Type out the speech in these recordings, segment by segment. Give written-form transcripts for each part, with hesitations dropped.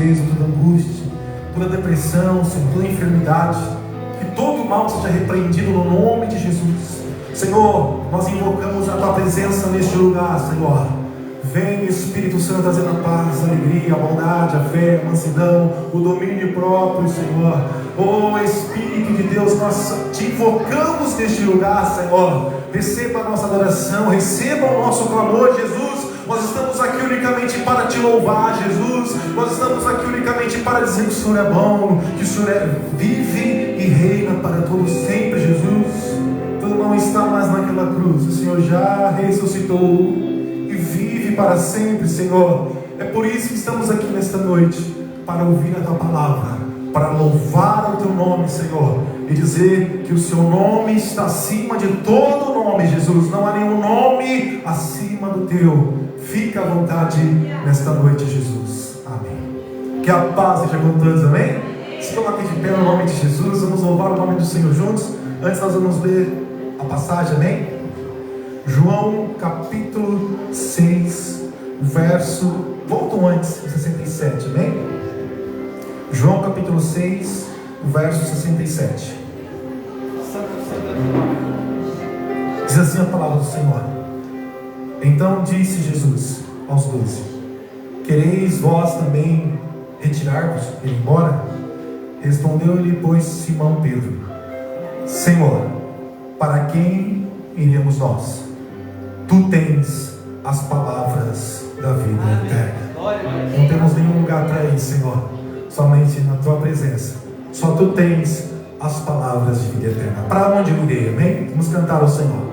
tristeza, toda angústia, toda depressão, Senhor, toda enfermidade, que todo mal seja repreendido no nome de Jesus. Senhor, nós invocamos a Tua presença neste lugar, Senhor. Vem, Espírito Santo, trazendo a paz, a alegria, a bondade, a fé, a mansidão, o domínio próprio, Senhor. Oh, Espírito de Deus, nós te invocamos neste lugar, Senhor. Receba a nossa adoração, receba o nosso clamor, Jesus. Nós estamos aqui unicamente para te louvar, Jesus. Nós estamos aqui unicamente para dizer que o Senhor é bom, que o Senhor vive e reina para todos sempre, Jesus. Tu não está mais naquela cruz, o Senhor já ressuscitou e vive para sempre, Senhor. É por isso que estamos aqui nesta noite, para ouvir a Tua palavra, para louvar o Teu nome, Senhor, e dizer que o Seu nome está acima de todo nome, Jesus. Não há nenhum nome acima do Teu. Fica à vontade nesta noite, Jesus. Amém. Que a paz seja com todos, amém? Se coloque de pé no nome de Jesus. Vamos louvar o nome do Senhor juntos. Antes nós vamos ler a passagem, amém? João capítulo 6, verso, voltam antes, 67, amém? João capítulo 6, verso 67. Diz assim a palavra do Senhor: Então disse Jesus aos 12: Quereis vós também retirar-vos e ir embora? Respondeu-lhe, pois, Simão Pedro: Senhor, para quem iremos nós? Tu tens as palavras da vida eterna. Não temos nenhum lugar para ir, Senhor, somente na Tua presença. Só Tu tens as palavras de vida eterna. Para onde eu irei, amém? Vamos cantar ao Senhor.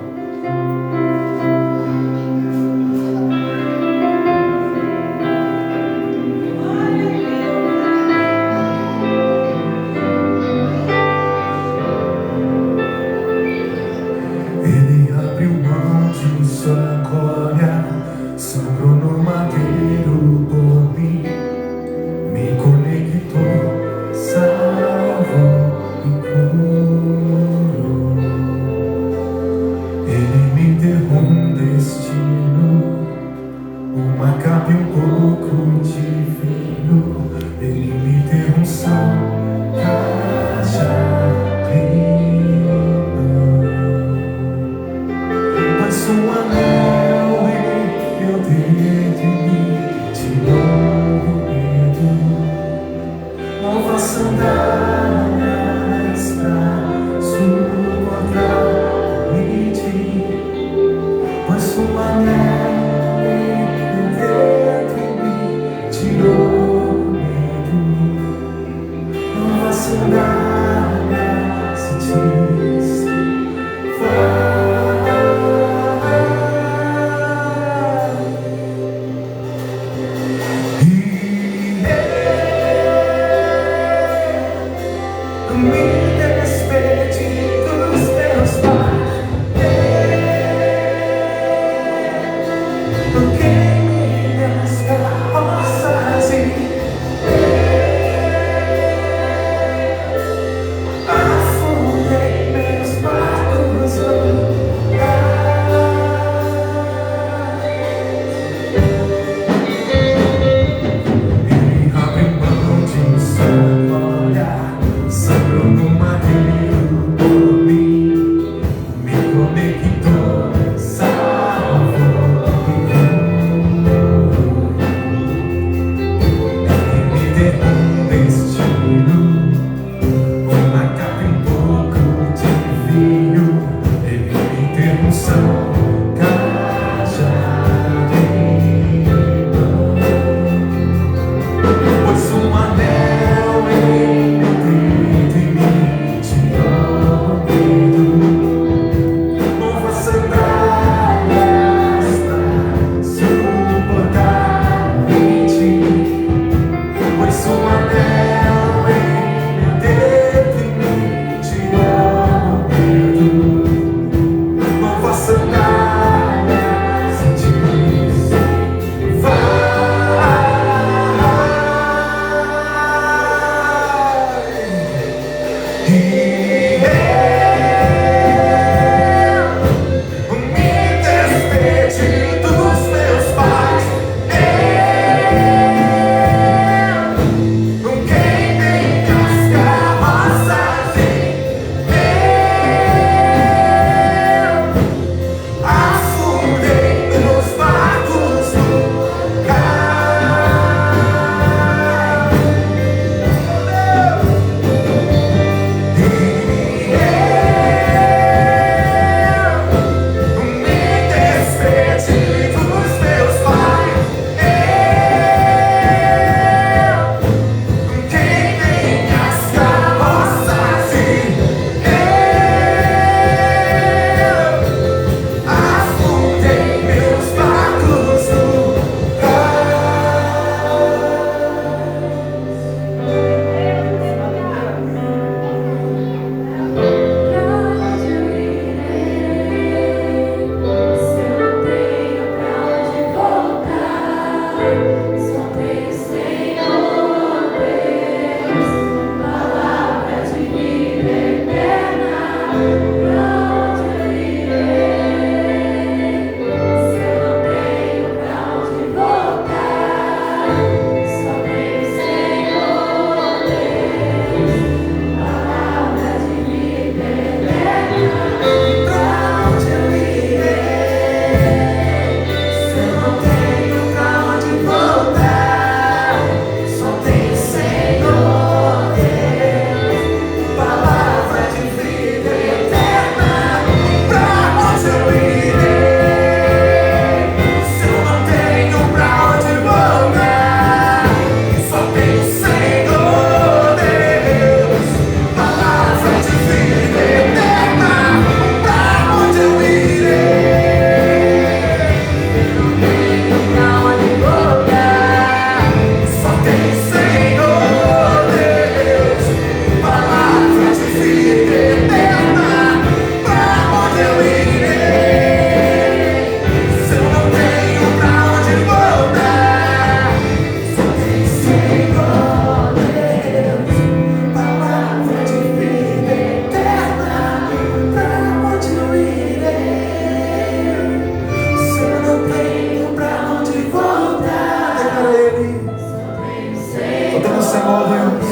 Senhor Deus.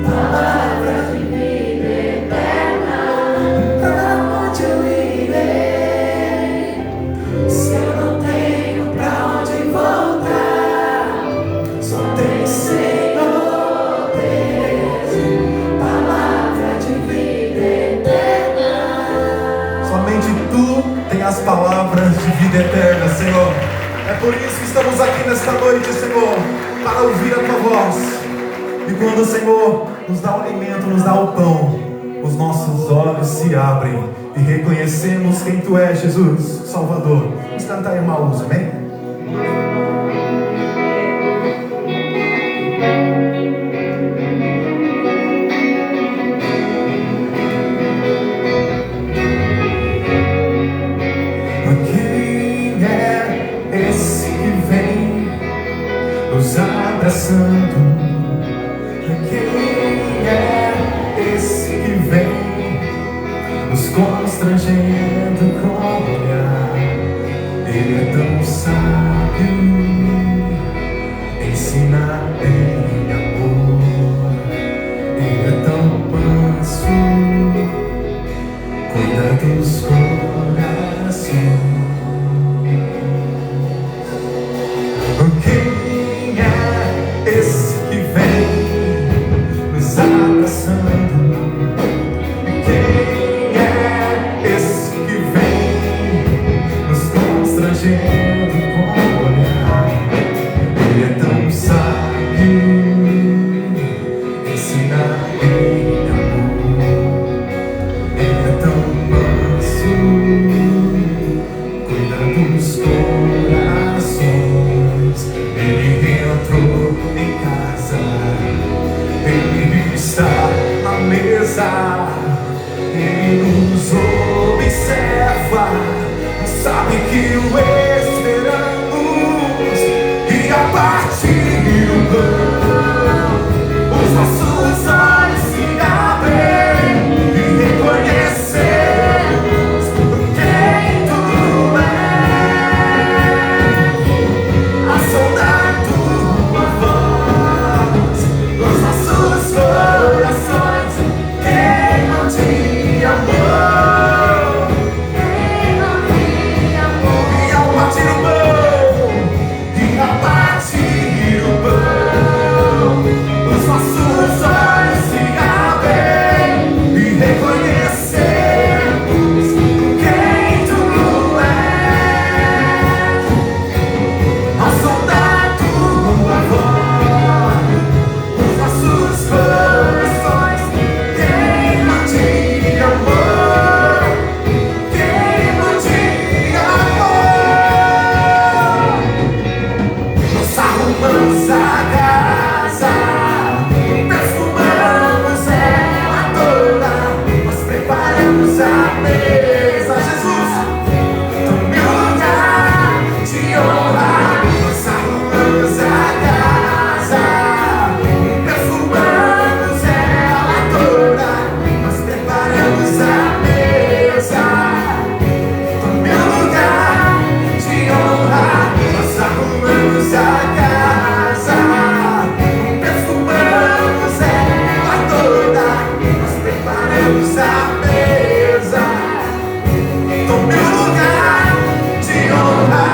Palavra de vida eterna, pra onde eu irei? Se eu não tenho pra onde voltar, só tem Senhor Deus, palavra de vida eterna. Somente Tu tem as palavras de vida eterna, Senhor. É por isso que estamos aqui nesta noite, Senhor, para ouvir a Tua voz. E quando o Senhor nos dá o alimento, nos dá o pão, os nossos olhos se abrem e reconhecemos quem Tu és, Jesus, Salvador. Vamos cantar Emmaus, amém? Quem é esse que vem nos abraçando? Quem é esse que vem nos constrangendo com o olhar? Ele é tão sábio, ensina em amor. Ele é tão manso, cuida dos corações. Quem é esse que vem nos abraçando? Quem é esse que vem nos constrangendo com o olhar? Ele é tão sábio, ensina em amor. Ele é tão manso, cuida dos corações. Ele entrou em casa, Ele está na mesa, Ele nos observa, sabe que o esperamos, e a partir do pão, os nossos olhos se abrem e reconhecemos quem Tu és. A som da Tua voz, os nossos corações queimam de amor. E ao partir o pão, os nossos olhos se abrem e reconhecemos quem Tu és. Ao som da Tua voz, os nossos corações queimam de amor, queimam de amor. Nós arrumamos a casa, perfumamos ela toda, nós preparamos a mesa. Jesus, tome o lugar de honra. Nós arrumamos a casa, perfumamos ela toda, nós preparamos a mesa. Tome o lugar de honra. Nós arrumamos a casa, perfumamos ela toda, nós preparamos a mesa. Tome o lugar de honra.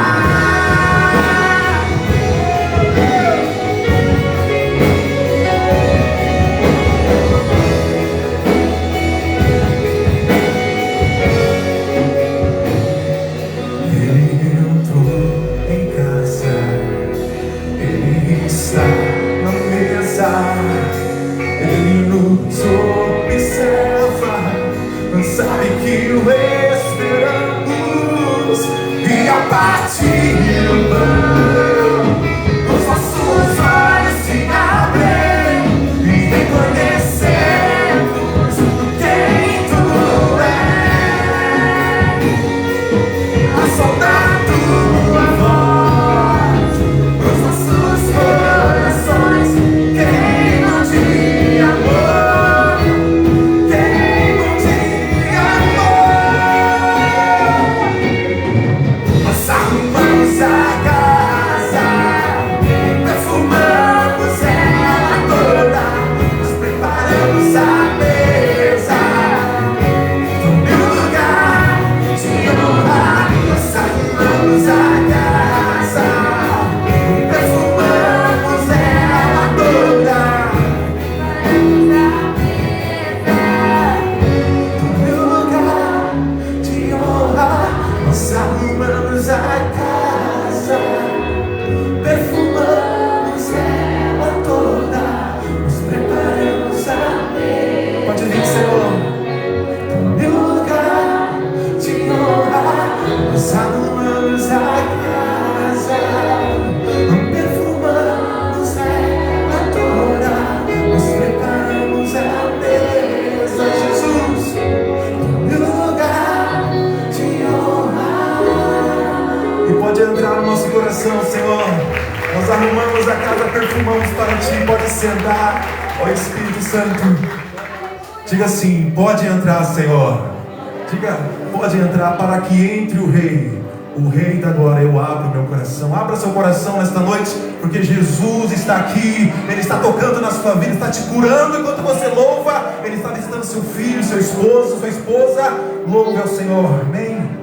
Ele entrou em casa, Ele está na mesa, Ele nos observa, sabe que o esperamos, e a partir do pão, os nossos olhos se abrem e reconhecemos quem Tu és. A som da Tua voz, os nossos corações queimam perfumamos para Ti. Pode sentar, ó Espírito Santo. Diga assim: pode entrar, Senhor. Diga: pode entrar, para que entre o Rei da Glória. Eu abro meu coração. Abra seu coração nesta noite, porque Jesus está aqui. Ele está tocando na sua vida, está te curando enquanto você louva. Ele está visitando seu filho, seu esposo, sua esposa. Louve ao Senhor. Amém.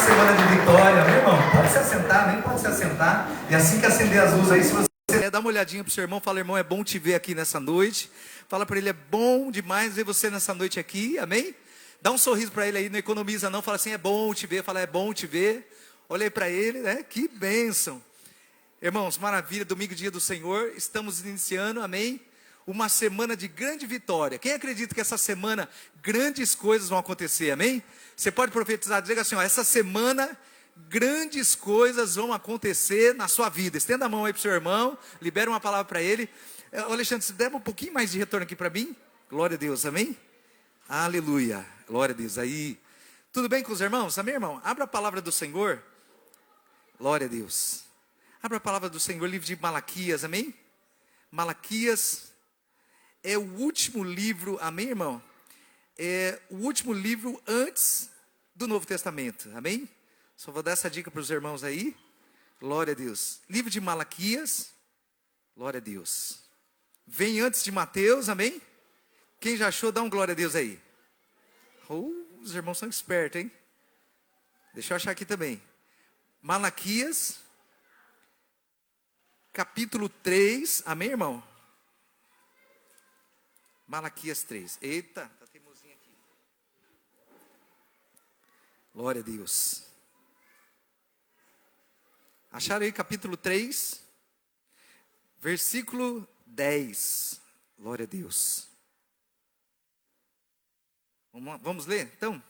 semana de vitória, meu irmão. Pode se assentar, nem pode se assentar. E assim que acender as luzes aí, se você dá uma olhadinha pro seu irmão, fala, irmão, é bom te ver aqui nessa noite. Fala para ele, é bom demais ver você nessa noite aqui, amém? Dá um sorriso para ele aí, não economiza não, fala assim, é bom te ver, fala, é bom te ver. Olhei para ele, né? Que bênção. Irmãos, maravilha, domingo, dia do Senhor, estamos iniciando, amém? Uma semana de grande vitória. Quem acredita que essa semana grandes coisas vão acontecer, amém? Você pode profetizar, diga assim, ó, essa semana grandes coisas vão acontecer na sua vida. Estenda a mão aí para o seu irmão, libera uma palavra para ele. Alexandre, se der um pouquinho mais de retorno aqui para mim, glória a Deus, amém? Aleluia, glória a Deus. Aí, tudo bem com os irmãos? Amém, irmão? Abra a palavra do Senhor, glória a Deus. Abra a palavra do Senhor, livro de Malaquias, amém? Malaquias é o último livro, amém, irmão? É o último livro antes do Novo Testamento, amém? Só vou dar essa dica para os irmãos aí, glória a Deus. Livro de Malaquias, glória a Deus. Vem antes de Mateus, amém? Quem já achou, dá um glória a Deus aí. Os irmãos são espertos, hein? Deixa eu achar aqui também. Malaquias, capítulo 3, amém, irmão? Malaquias 3. Eita, tá teimosinho aqui. Glória a Deus. Acharam aí capítulo 3, versículo 10. Glória a Deus. Vamos ler, então?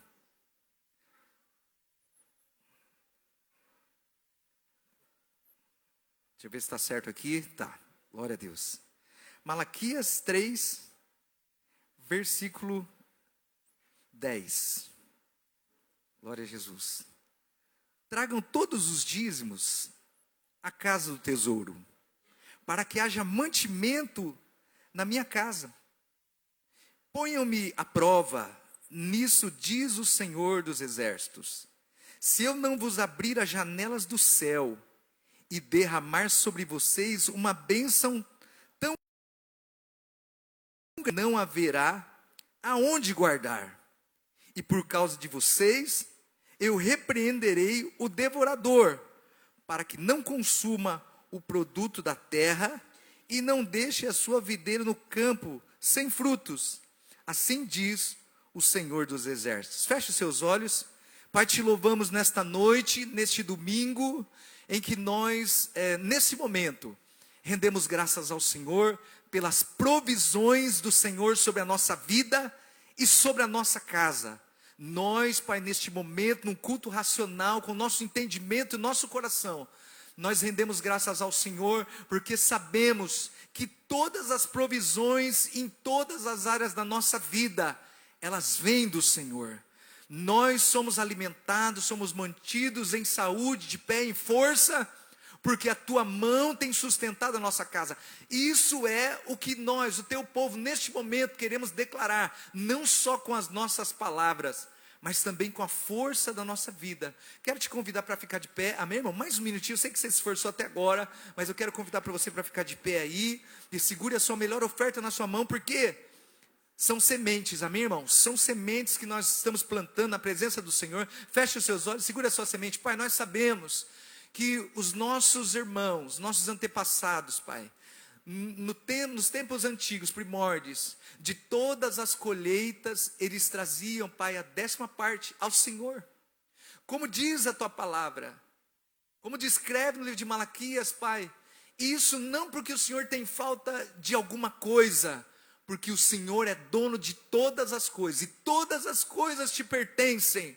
Deixa eu ver se está certo aqui. Tá, glória a Deus. Malaquias 3, versículo 10. Glória a Jesus. Tragam todos os dízimos à casa do tesouro, para que haja mantimento na minha casa. Ponham-me à prova, nisso diz o Senhor dos Exércitos. Se eu não vos abrir as janelas do céu e derramar sobre vocês uma bênção tão grande, não haverá aonde guardar. E por causa de vocês, eu repreenderei o devorador, para que não consuma o produto da terra e não deixe a sua videira no campo sem frutos. Assim diz o Senhor dos Exércitos. Feche os seus olhos. Pai, te louvamos nesta noite, neste domingo, em que nós, nesse momento, rendemos graças ao Senhor pelas provisões do Senhor sobre a nossa vida e sobre a nossa casa. Nós, Pai, neste momento, num culto racional, com o nosso entendimento e nosso coração, nós rendemos graças ao Senhor, porque sabemos que todas as provisões em todas as áreas da nossa vida, elas vêm do Senhor. Nós somos alimentados, somos mantidos em saúde, de pé, em força, porque a tua mão tem sustentado a nossa casa. Isso é o que nós, o teu povo, neste momento queremos declarar, não só com as nossas palavras, mas também com a força da nossa vida. Quero te convidar para ficar de pé, amém, irmão? Mais um minutinho, eu sei que você se esforçou até agora, mas eu quero convidar para você para ficar de pé aí, e segure a sua melhor oferta na sua mão, porque são sementes, amém, irmão? São sementes que nós estamos plantando na presença do Senhor. Feche os seus olhos, segure a sua semente. Pai, nós sabemos que os nossos irmãos, nossos antepassados, Pai, nos tempos antigos, primórdios, de todas as colheitas, eles traziam, Pai, a 10ª parte ao Senhor. Como diz a tua palavra, como descreve no livro de Malaquias, Pai, isso não porque o Senhor tem falta de alguma coisa, porque o Senhor é dono de todas as coisas, e todas as coisas te pertencem.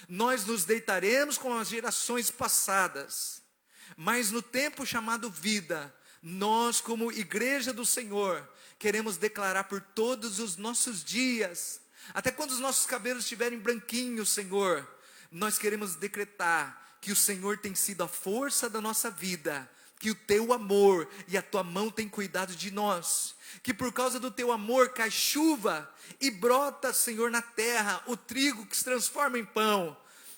Nós nos deitaremos com as gerações passadas, mas no tempo chamado vida, nós como igreja do Senhor, queremos declarar por todos os nossos dias, até quando os nossos cabelos estiverem branquinhos, Senhor, nós queremos decretar que o Senhor tem sido a força da nossa vida, que o teu amor e a tua mão têm cuidado de nós, que por causa do teu amor cai chuva e brota, Senhor, na terra, o trigo que se transforma em pão.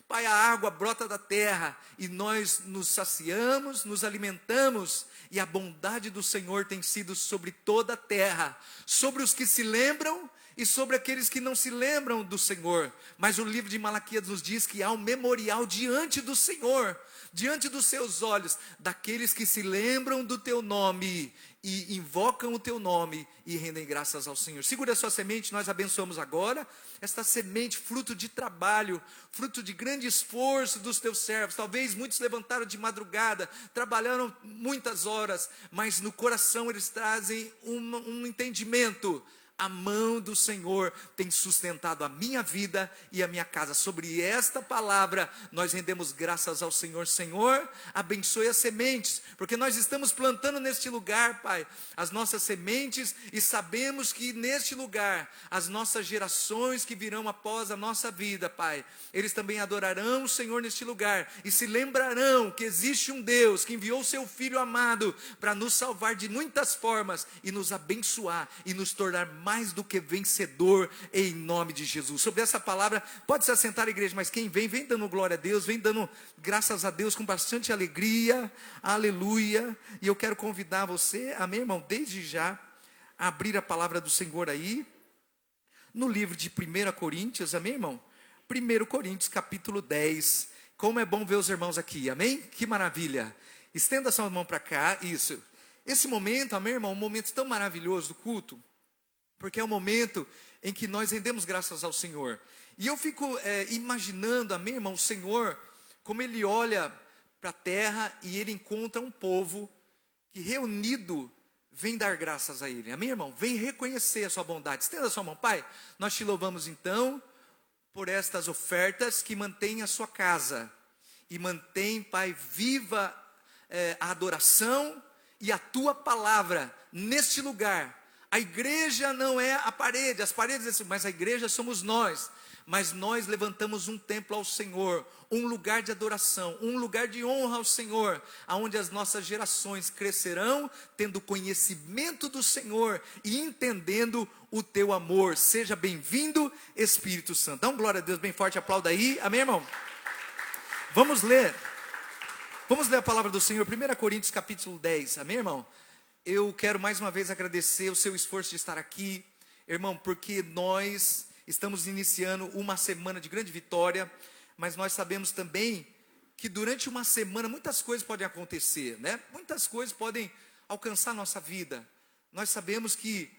Pai, a água brota da terra e nós nos saciamos, nos alimentamos, e a bondade do Senhor tem sido sobre toda a terra, sobre os que se lembram e sobre aqueles que não se lembram do Senhor. Mas o livro de Malaquias nos diz que há um memorial diante do Senhor, diante dos seus olhos, daqueles que se lembram do teu nome e invocam o teu nome e rendem graças ao Senhor. Segura a sua semente, nós abençoamos agora esta semente, fruto de trabalho, fruto de grande esforço dos teus servos. Talvez muitos levantaram de madrugada, trabalharam muitas horas, mas no coração eles trazem um entendimento. A mão do Senhor tem sustentado a minha vida e a minha casa. Sobre esta palavra, nós rendemos graças ao Senhor. Senhor, abençoe as sementes, porque nós estamos plantando neste lugar, Pai, as nossas sementes, e sabemos que neste lugar, as nossas gerações que virão após a nossa vida, Pai, eles também adorarão o Senhor neste lugar, e se lembrarão que existe um Deus que enviou o seu Filho amado para nos salvar de muitas formas, e nos abençoar, e nos tornar mais do que vencedor, em nome de Jesus. Sobre essa palavra, pode se assentar, igreja, mas quem vem dando glória a Deus, vem dando graças a Deus com bastante alegria, aleluia. E eu quero convidar você, amém, irmão, desde já, a abrir a palavra do Senhor aí, no livro de 1 Coríntios, amém, irmão? 1 Coríntios, capítulo 10, como é bom ver os irmãos aqui, amém? Que maravilha, estenda sua mão para cá, isso. Esse momento, amém, irmão, um momento tão maravilhoso do culto, porque é o momento em que nós rendemos graças ao Senhor. E eu fico imaginando, amém, irmão, o Senhor, como Ele olha para a terra e Ele encontra um povo que reunido vem dar graças a Ele. Amém, irmão? Vem reconhecer a sua bondade. Estenda a sua mão. Pai, nós te louvamos então por estas ofertas que mantêm a sua casa. E mantém, Pai, viva a adoração e a tua palavra neste lugar. A igreja não é a parede, as paredes, mas a igreja somos nós. Mas nós levantamos um templo ao Senhor, um lugar de adoração, um lugar de honra ao Senhor, aonde as nossas gerações crescerão, tendo conhecimento do Senhor e entendendo o teu amor. Seja bem-vindo, Espírito Santo. Dá um glória a Deus bem forte, aplauda aí, amém, irmão? Vamos ler a palavra do Senhor, 1 Coríntios capítulo 10, amém, irmão? Eu quero mais uma vez agradecer o seu esforço de estar aqui, irmão, porque nós estamos iniciando uma semana de grande vitória, mas nós sabemos também que durante uma semana muitas coisas podem acontecer, né? Muitas coisas podem alcançar a nossa vida. Nós sabemos que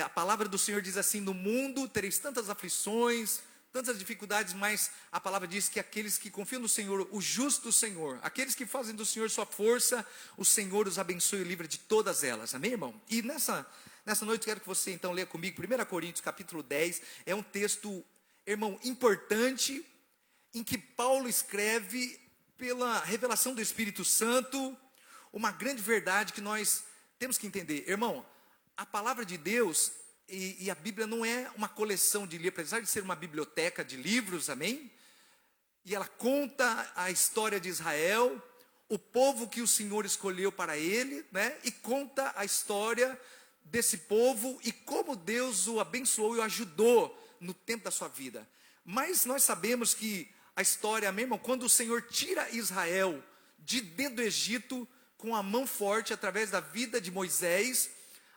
a palavra do Senhor diz assim: no mundo tereis tantas aflições, tantas dificuldades, mas a palavra diz que aqueles que confiam no Senhor, o justo Senhor, aqueles que fazem do Senhor sua força, o Senhor os abençoe e livra de todas elas, amém, irmão? E nessa noite quero que você então leia comigo 1 Coríntios capítulo 10, é um texto, irmão, importante, em que Paulo escreve, pela revelação do Espírito Santo, uma grande verdade que nós temos que entender, irmão. A palavra de Deus e a Bíblia não é uma coleção de livros, apesar de ser uma biblioteca de livros, amém? E ela conta a história de Israel, o povo que o Senhor escolheu para ele, né? E conta a história desse povo e como Deus o abençoou e o ajudou no tempo da sua vida. Mas nós sabemos que a história, amém, irmão? Quando o Senhor tira Israel de dentro do Egito com a mão forte através da vida de Moisés,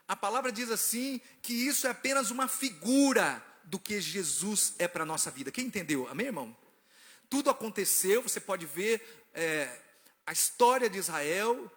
a palavra diz assim, que isso é apenas uma figura do que Jesus é para a nossa vida. Quem entendeu? Amém, irmão? Tudo aconteceu, você pode ver a história de Israel,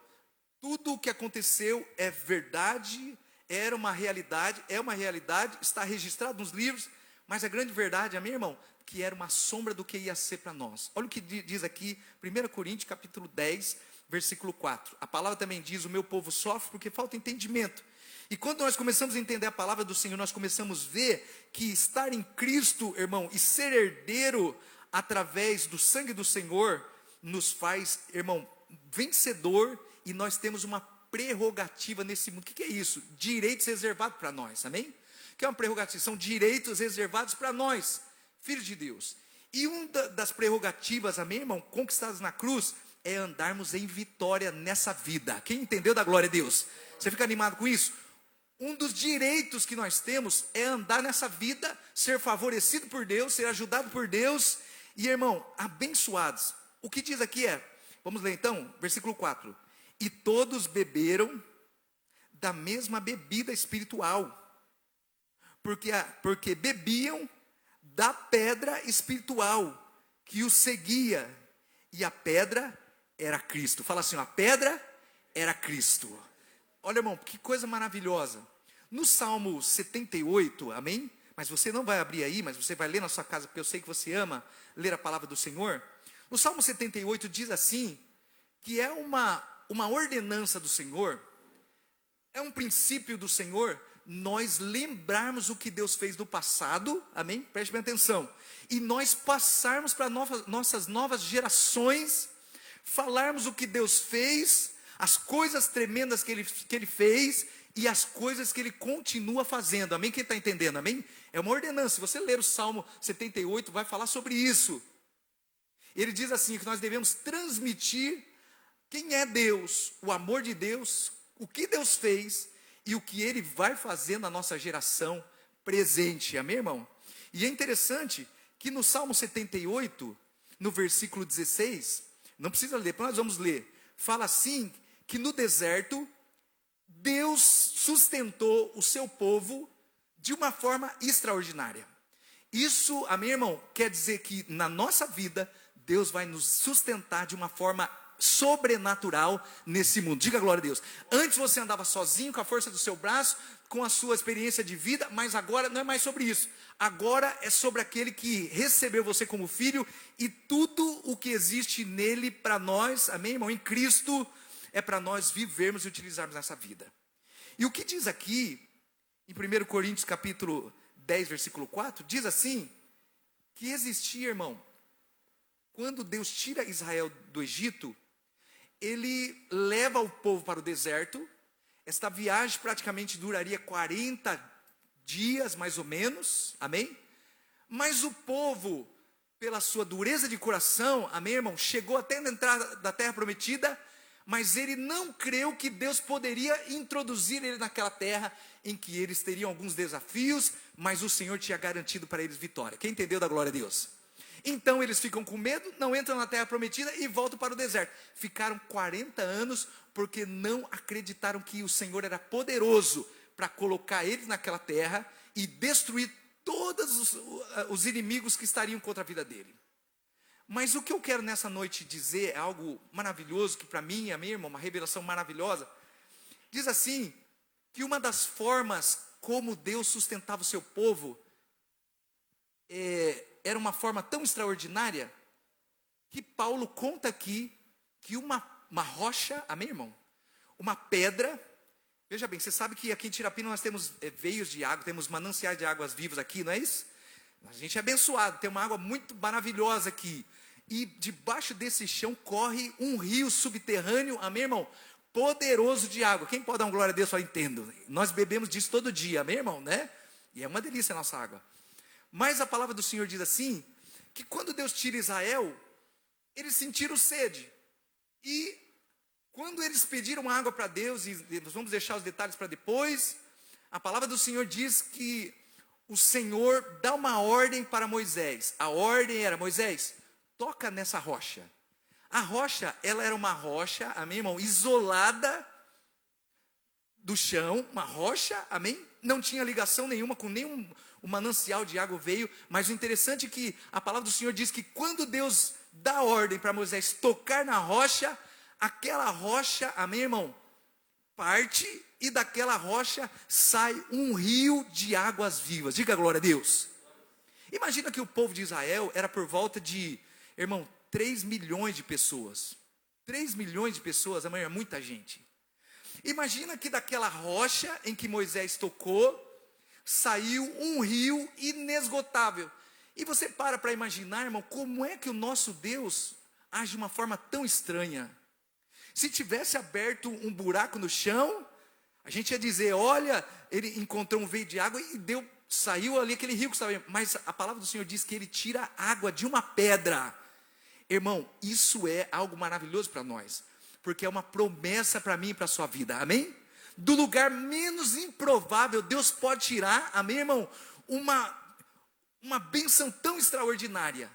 tudo o que aconteceu é verdade, era uma realidade, é uma realidade, está registrado nos livros, mas a grande verdade, amém, irmão? Que era uma sombra do que ia ser para nós. Olha o que diz aqui, 1 Coríntios capítulo 10, versículo 4. A palavra também diz: o meu povo sofre porque falta entendimento. E quando nós começamos a entender a palavra do Senhor, nós começamos a ver que estar em Cristo, irmão, e ser herdeiro através do sangue do Senhor, nos faz, irmão, vencedor, e nós temos uma prerrogativa nesse mundo. O que é isso? Direitos reservados para nós, amém? O que é uma prerrogativa? São direitos reservados para nós, filhos de Deus. E uma das prerrogativas, amém, irmão, conquistadas na cruz, é andarmos em vitória nessa vida. Quem entendeu, dá glória a Deus. Você fica animado com isso? Um dos direitos que nós temos é andar nessa vida, ser favorecido por Deus, ser ajudado por Deus, e, irmão, abençoados. O que diz aqui vamos ler então, versículo 4. E todos beberam da mesma bebida espiritual, porque bebiam da pedra espiritual que os seguia, e a pedra era Cristo. Fala assim, a pedra era Cristo. Olha, irmão, que coisa maravilhosa. No Salmo 78, amém? Mas você não vai abrir aí, mas você vai ler na sua casa, porque eu sei que você ama ler a palavra do Senhor. No Salmo 78 diz assim, que é uma ordenança do Senhor, é um princípio do Senhor, nós lembrarmos o que Deus fez no passado, amém? Preste bem atenção. E nós passarmos para nossas novas gerações, falarmos o que Deus fez, as coisas tremendas que Ele fez, e as coisas que Ele continua fazendo, amém? Quem está entendendo, amém? É uma ordenança. Se você ler o Salmo 78, vai falar sobre isso. Ele diz assim, que nós devemos transmitir quem é Deus, o amor de Deus, o que Deus fez e o que Ele vai fazer na nossa geração presente, amém, irmão? E é interessante que no Salmo 78, no versículo 16, não precisa ler, depois nós vamos ler, fala assim, que no deserto, Deus sustentou o seu povo de uma forma extraordinária. Isso, amém, irmão, quer dizer que na nossa vida, Deus vai nos sustentar de uma forma sobrenatural nesse mundo. Diga glória a Deus. Antes você andava sozinho, com a força do seu braço, com a sua experiência de vida, mas agora não é mais sobre isso. Agora é sobre aquele que recebeu você como filho e tudo o que existe nele para nós, amém, irmão, em Cristo, é para nós vivermos e utilizarmos nessa vida. E o que diz aqui, em 1 Coríntios capítulo 10, versículo 4, diz assim, que existia, irmão, quando Deus tira Israel do Egito, Ele leva o povo para o deserto. Esta viagem praticamente duraria 40 dias, mais ou menos, amém? Mas o povo, pela sua dureza de coração, amém, irmão, chegou até a entrada da terra prometida, mas ele não creu que Deus poderia introduzir ele naquela terra, em que eles teriam alguns desafios, mas o Senhor tinha garantido para eles vitória. Quem entendeu da glória a Deus? Então eles ficam com medo, não entram na terra prometida e voltam para o deserto. Ficaram 40 anos porque não acreditaram que o Senhor era poderoso para colocar eles naquela terra e destruir todos os inimigos que estariam contra a vida dele. Mas o que eu quero nessa noite dizer é algo maravilhoso, que para mim e a minha irmã, uma revelação maravilhosa. Diz assim, que uma das formas como Deus sustentava o seu povo, era uma forma tão extraordinária, que Paulo conta aqui, que uma rocha, amém, irmão? Uma pedra, veja bem, você sabe que aqui em Tirapina nós temos veios de água, temos mananciais de águas vivas aqui, não é isso? A gente é abençoado, tem uma água muito maravilhosa aqui, e debaixo desse chão corre um rio subterrâneo, amém, irmão? Poderoso de água. Quem pode dar uma glória a Deus? Só entendo. Nós bebemos disso todo dia, amém, irmão, né? E é uma delícia a nossa água. Mas a palavra do Senhor diz assim, que quando Deus tira Israel, eles sentiram sede. E quando eles pediram água para Deus, e nós vamos deixar os detalhes para depois, a palavra do Senhor diz que o Senhor dá uma ordem para Moisés. A ordem era, Moisés, toca nessa rocha. A rocha, ela era uma rocha, amém, irmão, isolada do chão, uma rocha, amém? Não tinha ligação nenhuma com nenhum manancial de água veio, mas o interessante é que a palavra do Senhor diz que quando Deus dá ordem para Moisés tocar na rocha, aquela rocha, amém, irmão, parte e daquela rocha sai um rio de águas vivas. Diga glória a Deus. Imagina que o povo de Israel era por volta de, irmão, 3 milhões de pessoas. 3 milhões de pessoas, amém, é muita gente. Imagina que daquela rocha em que Moisés tocou, saiu um rio inesgotável. E você para imaginar, irmão, como é que o nosso Deus age de uma forma tão estranha. Se tivesse aberto um buraco no chão, a gente ia dizer, olha, ele encontrou um veio de água e saiu ali aquele rio que estava. Mas a palavra do Senhor diz que ele tira água de uma pedra. Irmão, isso é algo maravilhoso para nós, porque é uma promessa para mim e para a sua vida, amém? Do lugar menos improvável, Deus pode tirar, amém, irmão? Uma bênção tão extraordinária.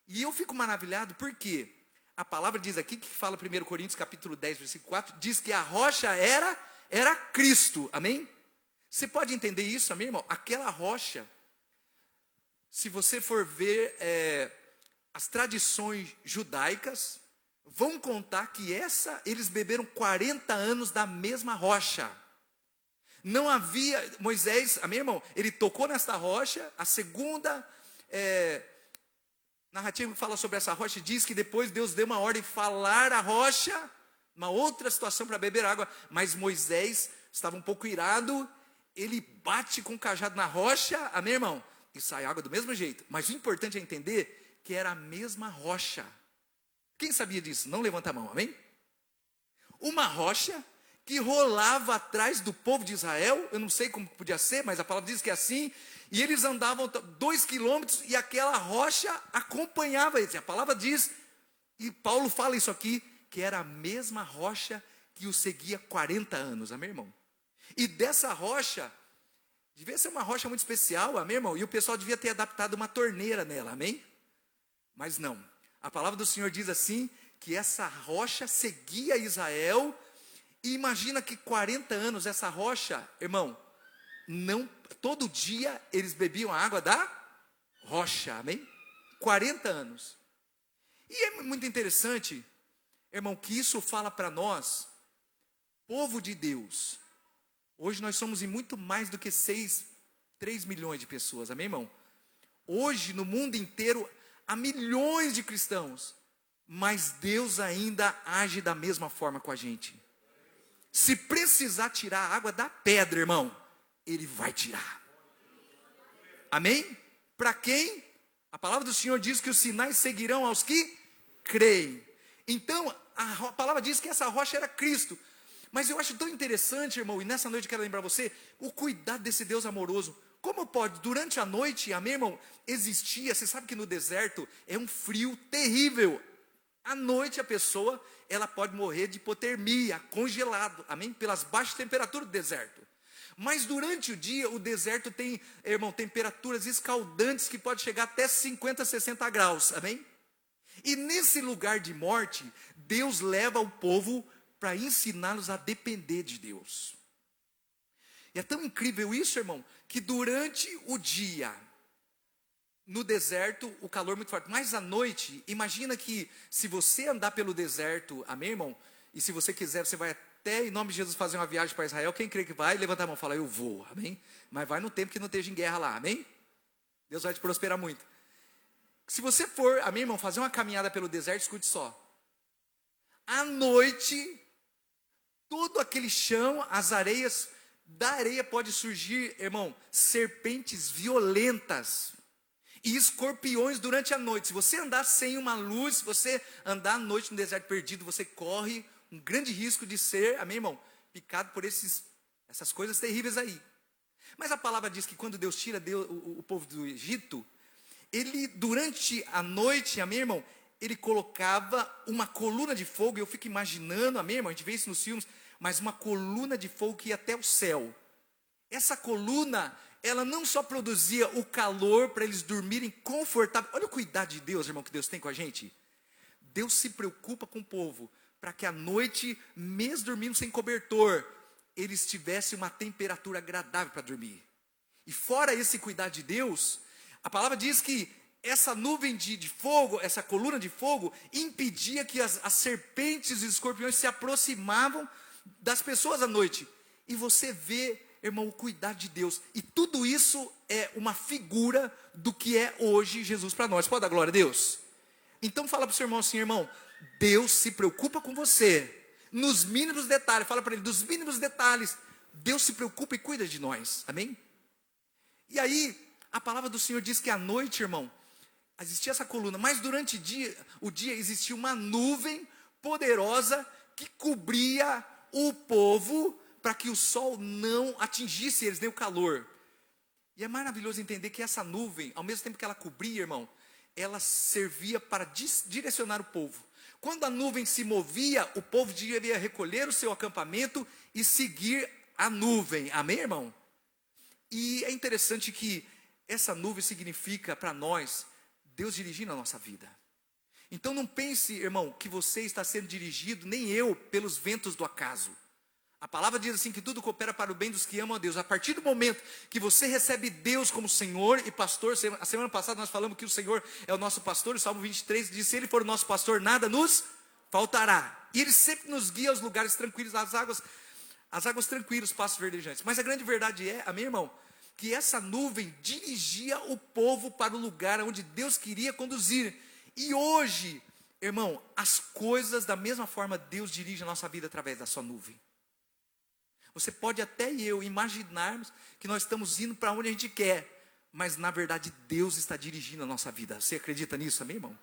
E eu fico maravilhado, porque a palavra diz aqui, que fala 1 Coríntios capítulo 10, versículo 4, diz que a rocha era Cristo, amém? Você pode entender isso, amém, irmão? Aquela rocha, se você for ver as tradições judaicas, vão contar que eles beberam 40 anos da mesma rocha. Não havia, Moisés, amém, irmão? Ele tocou nesta rocha. A segunda narrativa que fala sobre essa rocha diz que depois Deus deu uma ordem de falar a rocha, uma outra situação para beber água, mas Moisés estava um pouco irado, ele bate com o cajado na rocha, amém, irmão? E sai água do mesmo jeito. Mas o importante é entender que era a mesma rocha. Quem sabia disso? Não levanta a mão, amém? Uma rocha que rolava atrás do povo de Israel, eu não sei como podia ser, mas a palavra diz que é assim, e eles andavam 2 quilômetros, e aquela rocha acompanhava eles. A palavra diz, e Paulo fala isso aqui, que era a mesma rocha que o seguia 40 anos, amém, irmão? E dessa rocha, devia ser uma rocha muito especial, amém, irmão? E o pessoal devia ter adaptado uma torneira nela, amém? Mas não, a palavra do Senhor diz assim, que essa rocha seguia Israel. E imagina que 40 anos essa rocha, irmão, todo dia eles bebiam a água da rocha, amém? 40 anos. E é muito interessante, irmão, que isso fala para nós, povo de Deus. Hoje nós somos em muito mais do que 3 milhões de pessoas, amém, irmão? Hoje no mundo inteiro há milhões de cristãos, mas Deus ainda age da mesma forma com a gente. Se precisar tirar a água da pedra, irmão, Ele vai tirar. Amém? Para quem? A palavra do Senhor diz que os sinais seguirão aos que creem. Então, a palavra diz que essa rocha era Cristo. Mas eu acho tão interessante, irmão, e nessa noite eu quero lembrar você, o cuidado desse Deus amoroso. Como pode, durante a noite, amém, irmão, existia, você sabe que no deserto é um frio terrível. À noite a pessoa, ela pode morrer de hipotermia, congelado, amém? Pelas baixas temperaturas do deserto. Mas durante o dia, o deserto tem, irmão, temperaturas escaldantes que pode chegar até 50, 60 graus, amém? E nesse lugar de morte, Deus leva o povo para ensiná-los a depender de Deus. E é tão incrível isso, irmão, que durante o dia, no deserto, o calor muito forte. Mas à noite, imagina que se você andar pelo deserto, amém, irmão? E se você quiser, você vai até, em nome de Jesus, fazer uma viagem para Israel. Quem crê que vai, levanta a mão e fala, eu vou, amém? Mas vai no tempo que não esteja em guerra lá, amém? Deus vai te prosperar muito. Se você for, amém, irmão, fazer uma caminhada pelo deserto, escute só. À noite, todo aquele chão, as areias, da areia pode surgir, irmão, serpentes violentas. E escorpiões durante a noite. Se você andar sem uma luz, se você andar à noite no deserto perdido, você corre um grande risco de ser, amém, irmão, picado por essas coisas terríveis aí. Mas a palavra diz que quando Deus tira o povo do Egito, Ele, durante a noite, amém, irmão, Ele colocava uma coluna de fogo. Eu fico imaginando, amém, irmão, a gente vê isso nos filmes, mas uma coluna de fogo que ia até o céu. Essa coluna, ela não só produzia o calor para eles dormirem confortável. Olha o cuidado de Deus, irmão, que Deus tem com a gente. Deus se preocupa com o povo, para que à noite, mesmo dormindo sem cobertor, eles tivessem uma temperatura agradável para dormir. E fora esse cuidado de Deus, a palavra diz que essa nuvem de fogo, essa coluna de fogo, impedia que as serpentes e os escorpiões se aproximavam das pessoas à noite. E você vê, irmão, o cuidado de Deus. E tudo isso é uma figura do que é hoje Jesus para nós. Pode dar glória a Deus? Então fala para o seu irmão assim, irmão, Deus se preocupa com você. Nos mínimos detalhes, fala para ele, dos mínimos detalhes, Deus se preocupa e cuida de nós. Amém? E aí, a palavra do Senhor diz que à noite, irmão, existia essa coluna, mas durante o dia existia uma nuvem poderosa que cobria o povo para que o sol não atingisse eles, nem o calor. E é maravilhoso entender que essa nuvem, ao mesmo tempo que ela cobria, irmão, ela servia para direcionar o povo. Quando a nuvem se movia, o povo devia recolher o seu acampamento e seguir a nuvem. Amém, irmão? E é interessante que essa nuvem significa para nós Deus dirigindo a nossa vida. Então não pense, irmão, que você está sendo dirigido, nem eu, pelos ventos do acaso. A palavra diz assim que tudo coopera para o bem dos que amam a Deus. A partir do momento que você recebe Deus como Senhor e pastor, a semana passada nós falamos que o Senhor é o nosso pastor, o Salmo 23 diz, se Ele for o nosso pastor, nada nos faltará. E Ele sempre nos guia aos lugares tranquilos, às águas tranquilas, passos verdejantes. Mas a grande verdade é, amém, irmão, que essa nuvem dirigia o povo para o lugar onde Deus queria conduzir. E hoje, irmão, as coisas da mesma forma Deus dirige a nossa vida através da sua nuvem. Você pode até eu imaginarmos que nós estamos indo para onde a gente quer, mas na verdade Deus está dirigindo a nossa vida. Você acredita nisso, amém, irmão?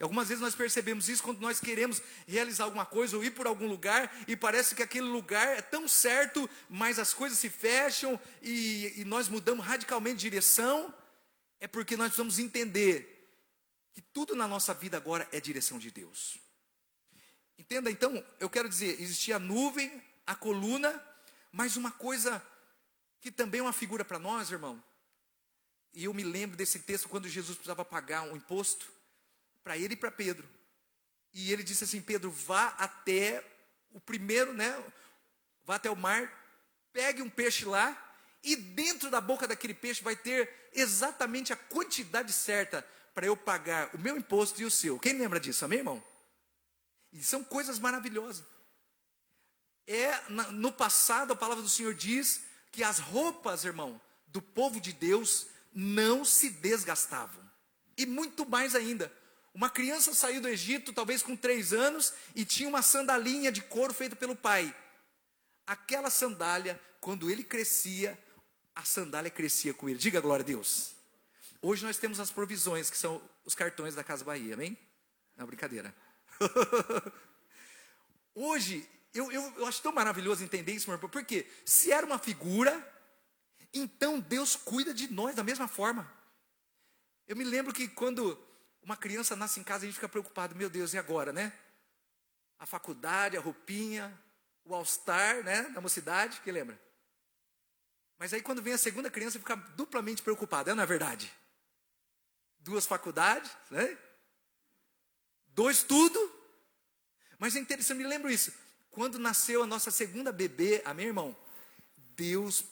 E algumas vezes nós percebemos isso quando nós queremos realizar alguma coisa ou ir por algum lugar e parece que aquele lugar é tão certo, mas as coisas se fecham e nós mudamos radicalmente de direção. É porque nós precisamos entender que tudo na nossa vida agora é direção de Deus. Entenda então, eu quero dizer, existia a nuvem, a coluna, mas uma coisa que também é uma figura para nós, irmão. E eu me lembro desse texto quando Jesus precisava pagar um imposto para ele e para Pedro. E ele disse assim, Pedro, vá até o primeiro, vá até o mar, pegue um peixe lá, e dentro da boca daquele peixe vai ter exatamente a quantidade certa para eu pagar o meu imposto e o seu. Quem lembra disso, amém, irmão? E são coisas maravilhosas. No passado, a palavra do Senhor diz que as roupas, irmão, do povo de Deus não se desgastavam. E muito mais ainda, uma criança saiu do Egito, talvez com 3 anos, e tinha uma sandalinha de couro feita pelo pai. Aquela sandália, quando ele crescia, a sandália crescia com ele. Diga glória a Deus. Hoje nós temos as provisões, que são os cartões da Casa Bahia, amém? Não, brincadeira. Hoje, eu acho tão maravilhoso entender isso, meu irmão, porque se era uma figura, então Deus cuida de nós da mesma forma. Eu me lembro que quando uma criança nasce em casa, a gente fica preocupado, meu Deus, e agora, A faculdade, a roupinha, o All-Star, na mocidade, quem lembra? Mas aí quando vem a segunda criança, fica duplamente preocupado, não é verdade? 2 faculdades, 2 tudo. Mas é interessante, eu me lembro isso. Quando nasceu a nossa segunda bebê, amém, irmão? Deus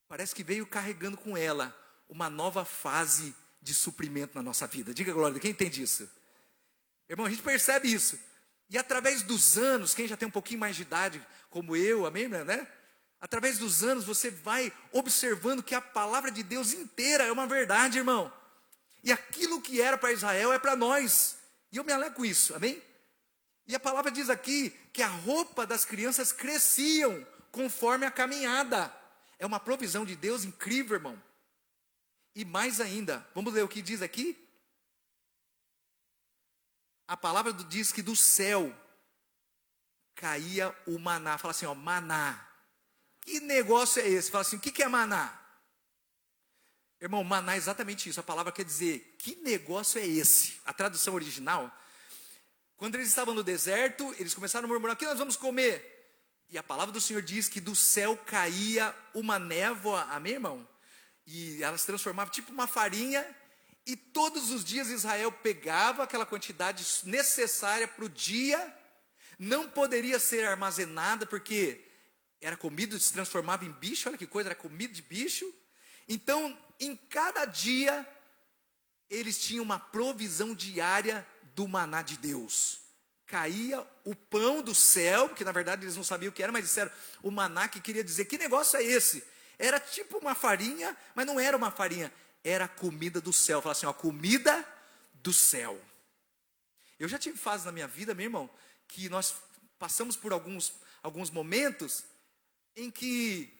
parece que veio carregando com ela uma nova fase de suprimento na nossa vida. Diga glória, quem entende isso? Irmão, a gente percebe isso. E através dos anos, quem já tem um pouquinho mais de idade, como eu, amém, Através dos anos você vai observando que a palavra de Deus inteira é uma verdade, irmão. E aquilo que era para Israel é para nós. E eu me alegro com isso, amém? E a palavra diz aqui que a roupa das crianças cresciam conforme a caminhada. É uma provisão de Deus incrível, irmão. E mais ainda, vamos ler o que diz aqui? A palavra diz que do céu caía o maná. Fala assim, maná. Que negócio é esse? Fala assim, o que é maná? Irmão, maná é exatamente isso. A palavra quer dizer, que negócio é esse? A tradução original, quando eles estavam no deserto, eles começaram a murmurar, o que nós vamos comer? E a palavra do Senhor diz que do céu caía uma névoa, amém, irmão? E ela se transformava tipo uma farinha, e todos os dias Israel pegava aquela quantidade necessária para o dia, não poderia ser armazenada, porque era comido, se transformava em bicho, olha que coisa, era comida de bicho. Então, em cada dia, eles tinham uma provisão diária do maná de Deus. Caía o pão do céu, que na verdade eles não sabiam o que era, mas disseram o maná, que queria dizer, que negócio é esse? Era tipo uma farinha, mas não era uma farinha, era a comida do céu. Fala assim, comida do céu. Eu já tive fases na minha vida, meu irmão, que nós passamos por alguns momentos em que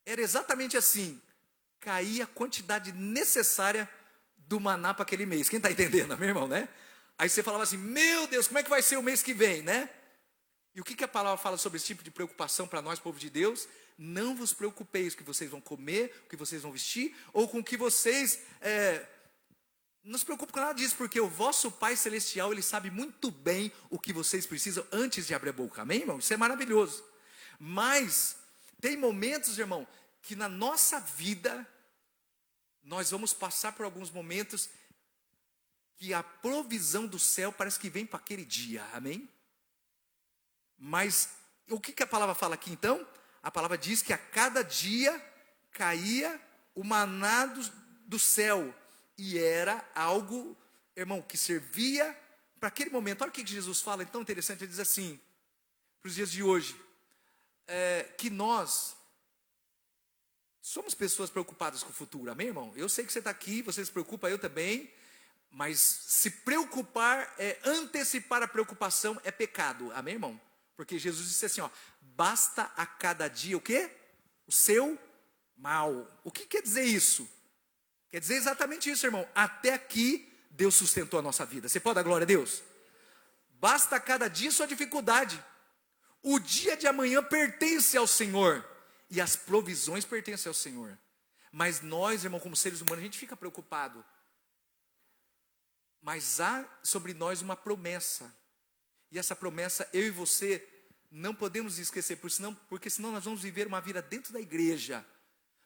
era exatamente assim, caía a quantidade necessária do maná para aquele mês. Quem está entendendo, meu irmão, Aí você falava assim, meu Deus, como é que vai ser o mês que vem, E o que a palavra fala sobre esse tipo de preocupação para nós, povo de Deus? Não vos preocupeis com o que vocês vão comer, o que vocês vão vestir, ou com o que vocês... Não se preocupe com nada disso, porque o vosso Pai Celestial, Ele sabe muito bem o que vocês precisam antes de abrir a boca. Amém, irmão? Isso é maravilhoso. Mas tem momentos, irmão, que na nossa vida, nós vamos passar por alguns momentos que a provisão do céu parece que vem para aquele dia. Amém? Mas O que a palavra fala aqui então? A palavra diz que a cada dia caía o maná do céu. E era algo, irmão, que servia para aquele momento. Olha o que Jesus fala, então interessante, ele diz assim, para os dias de hoje, que nós somos pessoas preocupadas com o futuro, amém, irmão? Eu sei que você está aqui, você se preocupa, eu também, mas se preocupar, antecipar a preocupação é pecado, amém, irmão? Porque Jesus disse assim, ó, basta a cada dia o quê? O seu mal. O que quer dizer isso? Quer dizer exatamente isso, irmão. Até aqui, Deus sustentou a nossa vida. Você pode dar glória a Deus? Basta a cada dia sua dificuldade. O dia de amanhã pertence ao Senhor. E as provisões pertencem ao Senhor. Mas nós, irmão, como seres humanos, a gente fica preocupado. Mas há sobre nós uma promessa. E essa promessa, eu e você, não podemos esquecer, porque senão nós vamos viver uma vida dentro da igreja,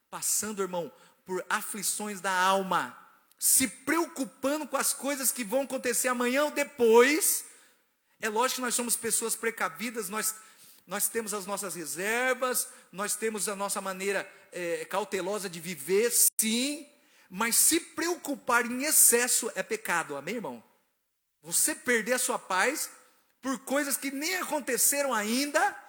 passando, irmão, por aflições da alma, se preocupando com as coisas que vão acontecer amanhã ou depois. É lógico que nós somos pessoas precavidas, nós temos as nossas reservas, nós temos a nossa maneira cautelosa de viver, sim, mas se preocupar em excesso é pecado, amém, irmão? Você perder a sua paz por coisas que nem aconteceram ainda,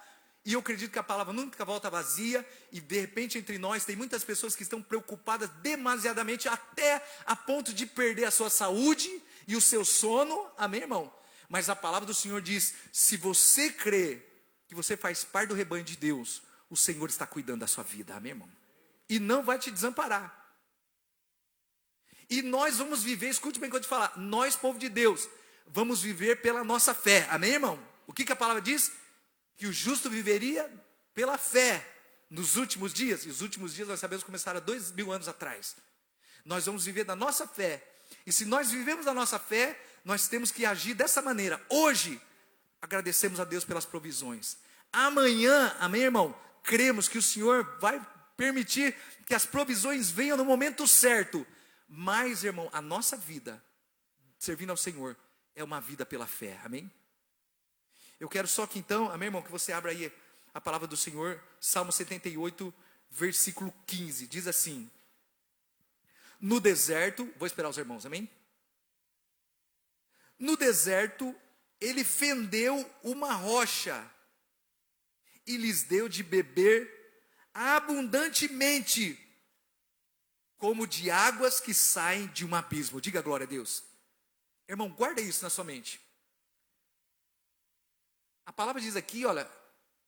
e eu acredito que a palavra nunca volta vazia, e de repente entre nós tem muitas pessoas que estão preocupadas demasiadamente, até a ponto de perder a sua saúde e o seu sono, amém, irmão? Mas a palavra do Senhor diz, se você crê que você faz parte do rebanho de Deus, o Senhor está cuidando da sua vida, amém, irmão? E não vai te desamparar. E nós vamos viver, escute bem o que eu te falar, nós, povo de Deus, vamos viver pela nossa fé, amém, irmão? O que a palavra diz? Que o justo viveria pela fé nos últimos dias. E os últimos dias nós sabemos começaram há 2000 anos atrás. Nós vamos viver da nossa fé. E se nós vivemos da nossa fé, nós temos que agir dessa maneira. Hoje, agradecemos a Deus pelas provisões. Amanhã, amém, irmão? Cremos que o Senhor vai permitir que as provisões venham no momento certo. Mas, irmão, a nossa vida, servindo ao Senhor, é uma vida pela fé, amém? Eu quero só que então, amém, irmão, que você abra aí a palavra do Senhor, Salmo 78, versículo 15, diz assim, no deserto, vou esperar os irmãos, amém? No deserto, ele fendeu uma rocha, e lhes deu de beber abundantemente, como de águas que saem de um abismo. Diga glória a Deus. Irmão, guarda isso na sua mente. A palavra diz aqui, olha,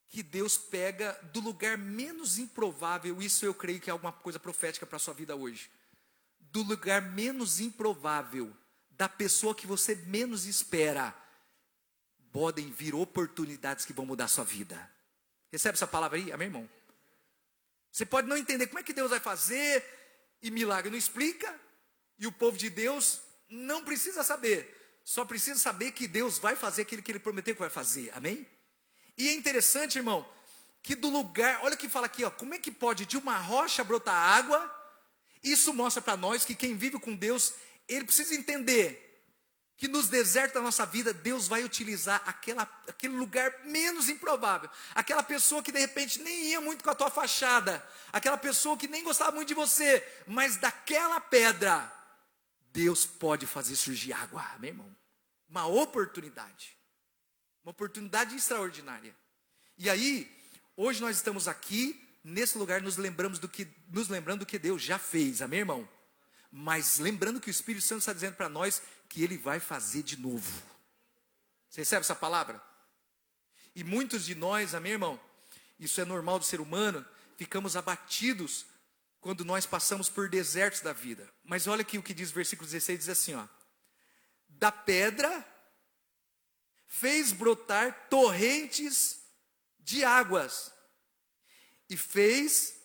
que Deus pega do lugar menos improvável, isso eu creio que é alguma coisa profética para a sua vida hoje. Do lugar menos improvável, da pessoa que você menos espera, podem vir oportunidades que vão mudar a sua vida. Recebe essa palavra aí, amém, irmão? Você pode não entender como é que Deus vai fazer, e milagre não explica, e o povo de Deus não precisa saber, só precisa saber que Deus vai fazer aquilo que Ele prometeu que vai fazer, amém? E é interessante, irmão, que do lugar, olha o que fala aqui, ó, como é que pode de uma rocha brotar água? Isso mostra para nós que quem vive com Deus, ele precisa entender que nos desertos da nossa vida, Deus vai utilizar aquele lugar menos improvável, aquela pessoa que de repente nem ia muito com a tua fachada, aquela pessoa que nem gostava muito de você, mas daquela pedra, Deus pode fazer surgir água, meu irmão. Uma oportunidade extraordinária. E aí, hoje nós estamos aqui, nesse lugar, nos lembrando do que Deus já fez, amém, irmão? Mas lembrando que o Espírito Santo está dizendo para nós que Ele vai fazer de novo. Você recebe essa palavra? E muitos de nós, amém, irmão? Isso é normal do ser humano, ficamos abatidos quando nós passamos por desertos da vida. Mas olha aqui o que diz o versículo 16, diz assim, ó. Da pedra fez brotar torrentes de águas, e fez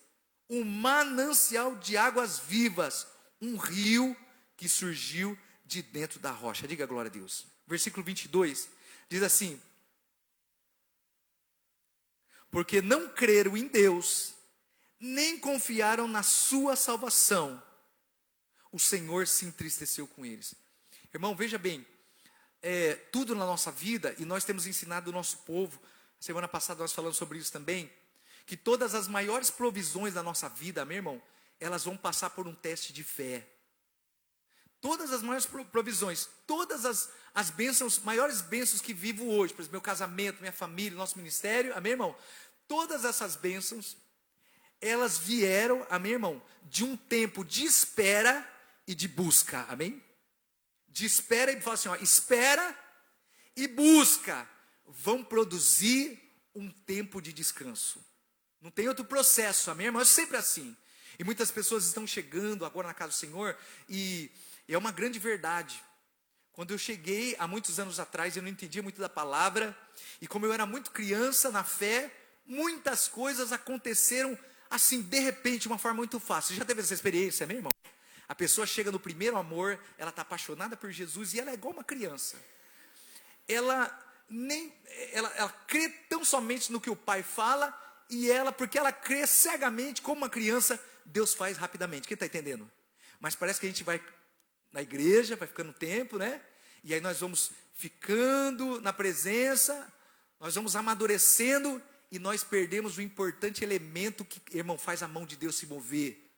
um manancial de águas vivas, um rio que surgiu de dentro da rocha. Diga glória a Deus. Versículo 22 diz assim: porque não creram em Deus, nem confiaram na sua salvação, o Senhor se entristeceu com eles. Irmão, veja bem, tudo na nossa vida, e nós temos ensinado o nosso povo, Semana passada nós falamos sobre isso também, que todas as maiores provisões da nossa vida, meu irmão, elas vão passar por um teste de fé. Todas as maiores provisões, todas as bênçãos, maiores bênçãos que vivo hoje, por exemplo, meu casamento, minha família, nosso ministério, amém, irmão? Todas essas bênçãos, elas vieram, amém, irmão, de um tempo de espera e de busca, amém? De espera e fala assim, ó, espera e busca vão produzir um tempo de descanso. Não tem outro processo, amém, irmão? É sempre assim. E muitas pessoas estão chegando agora na casa do Senhor e é uma grande verdade. Quando eu cheguei há muitos anos atrás, eu não entendia muito da palavra, e como eu era muito criança na fé, muitas coisas aconteceram assim, de repente, de uma forma muito fácil. Você já teve essa experiência, meu irmão? A pessoa chega no primeiro amor, ela está apaixonada por Jesus e ela é igual uma criança. Ela crê tão somente no que o pai fala, e porque ela crê cegamente como uma criança, Deus faz rapidamente. Quem está entendendo? Mas parece que a gente vai na igreja, vai ficando tempo, né? E aí nós vamos ficando na presença, nós vamos amadurecendo, e nós perdemos o importante elemento que, irmão, faz a mão de Deus se mover.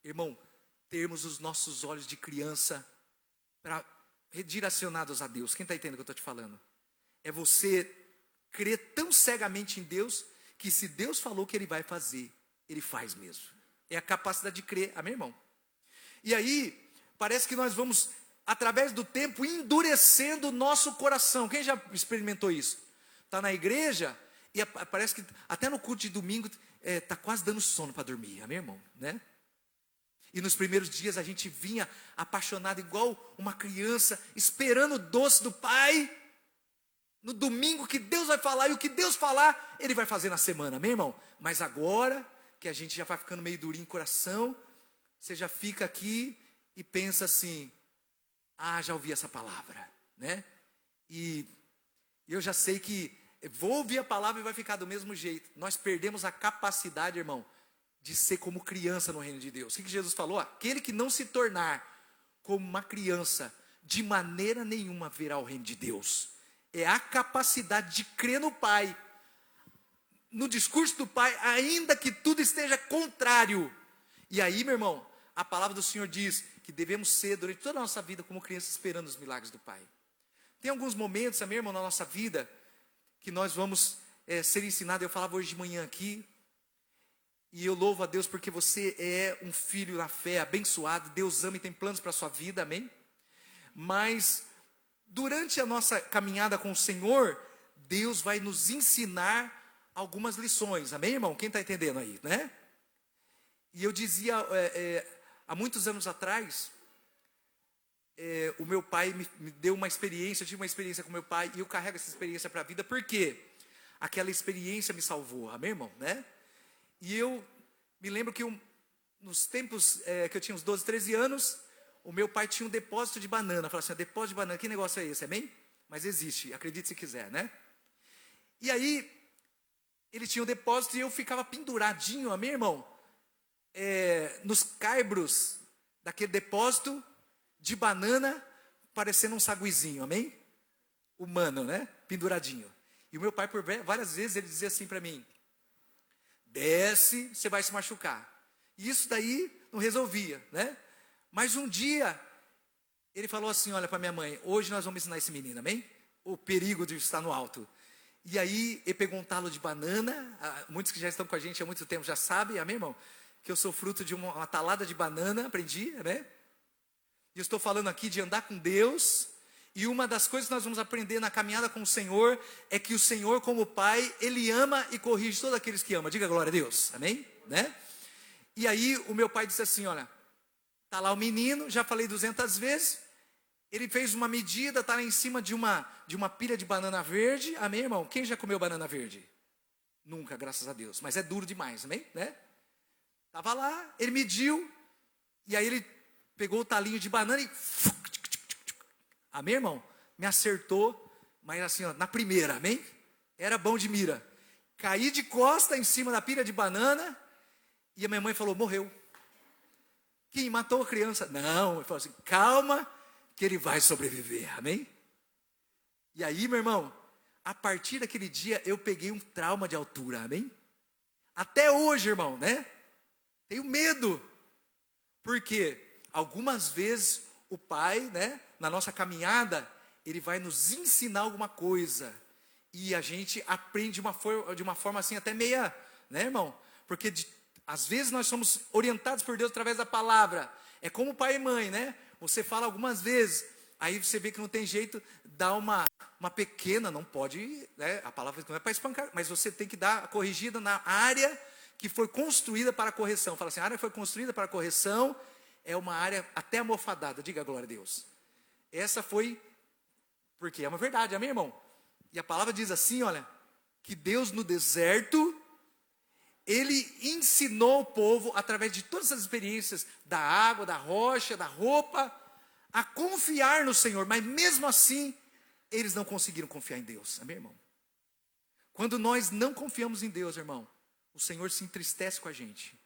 Irmão, termos os nossos olhos de criança redirecionados a Deus. Quem está entendendo o que eu estou te falando? É você crer tão cegamente em Deus, que se Deus falou que Ele vai fazer, Ele faz mesmo. É a capacidade de crer, amém, irmão? E aí, parece que nós vamos, através do tempo, endurecendo o nosso coração. Quem já experimentou isso? Está na igreja, e parece que até no culto de domingo, está quase dando sono para dormir, amém, irmão? Né? E nos primeiros dias a gente vinha apaixonado, igual uma criança, esperando o doce do Pai. No domingo que Deus vai falar, e o que Deus falar, Ele vai fazer na semana, amém, irmão? Mas agora, que a gente já vai ficando meio durinho em coração, você já fica aqui e pensa assim, já ouvi essa palavra, né? E eu já sei que vou ouvir a palavra e vai ficar do mesmo jeito. Nós perdemos a capacidade, irmão, de ser como criança no reino de Deus. O que Jesus falou? Aquele que não se tornar como uma criança, de maneira nenhuma verá o reino de Deus. É a capacidade de crer no Pai, no discurso do Pai, ainda que tudo esteja contrário. E aí, meu irmão, a palavra do Senhor diz que devemos ser, durante toda a nossa vida, como crianças, esperando os milagres do Pai. Tem alguns momentos, meu irmão, na nossa vida, que nós vamos ser ensinados. Eu falava hoje de manhã aqui, e eu louvo a Deus porque você é um filho na fé, abençoado. Deus ama e tem planos para a sua vida, amém? Mas durante a nossa caminhada com o Senhor, Deus vai nos ensinar algumas lições, amém, irmão? Quem está entendendo aí, né? E eu dizia, há muitos anos atrás, o meu pai me deu uma experiência, eu tive uma experiência com meu pai, e eu carrego essa experiência para a vida, porque aquela experiência me salvou, amém, irmão? Né? E eu me lembro que nos tempos que eu tinha uns 12, 13 anos, o meu pai tinha um depósito de banana. Falava assim, depósito de banana, que negócio é esse? Amém? Mas existe, acredite se quiser, né? E aí, ele tinha um depósito e eu ficava penduradinho, amém, irmão? Nos caibros daquele depósito de banana, parecendo um saguizinho, amém? Humano, né? Penduradinho. E o meu pai, por várias vezes, ele dizia assim para mim, desce, você vai se machucar. E isso daí não resolvia, né? Mas um dia, ele falou assim, olha para minha mãe, hoje nós vamos ensinar esse menino, amém? O perigo de estar no alto. E aí, ele pegou um talo de banana, muitos que já estão com a gente há muito tempo já sabem, amém, irmão? Que eu sou fruto de uma talada de banana, aprendi, né? E eu estou falando aqui de andar com Deus, e uma das coisas que nós vamos aprender na caminhada com o Senhor, é que o Senhor, como Pai, Ele ama e corrige todos aqueles que amam. Diga glória a Deus, amém? Né? E aí, o meu pai disse assim, olha, está lá o menino, já falei 200 vezes, ele fez uma medida, está lá em cima de uma pilha de banana verde, amém, irmão? Quem já comeu banana verde? Nunca, graças a Deus, mas é duro demais, amém? Né? Estava lá, ele mediu, e aí ele pegou o talinho de banana e... Amém, irmão? Me acertou, mas assim, ó, na primeira, amém? Era bom de mira. Caí de costa em cima da pilha de banana, e a minha mãe falou, morreu. Quem matou a criança? Não, ele falou assim, calma, que ele vai sobreviver, amém? E aí, meu irmão, a partir daquele dia eu peguei um trauma de altura, amém? Até hoje, irmão, né? Tenho medo. Porque algumas vezes o pai, né, na nossa caminhada, ele vai nos ensinar alguma coisa. E a gente aprende de uma forma assim até meia, né, irmão? Porque às vezes nós somos orientados por Deus através da palavra. É como pai e mãe, né? Você fala algumas vezes, aí você vê que não tem jeito, dá uma pequena, não pode, né? A palavra não é para espancar, mas você tem que dar a corrigida na área que foi construída para a correção. Fala assim, a área que foi construída para a correção é uma área até almofadada, diga glória a Deus. Essa foi, porque é uma verdade, amém, irmão? E a palavra diz assim, olha, que Deus no deserto, Ele ensinou o povo, através de todas essas experiências, da água, da rocha, da roupa, a confiar no Senhor, mas mesmo assim, eles não conseguiram confiar em Deus, amém, irmão? Quando nós não confiamos em Deus, irmão, o Senhor se entristece com a gente.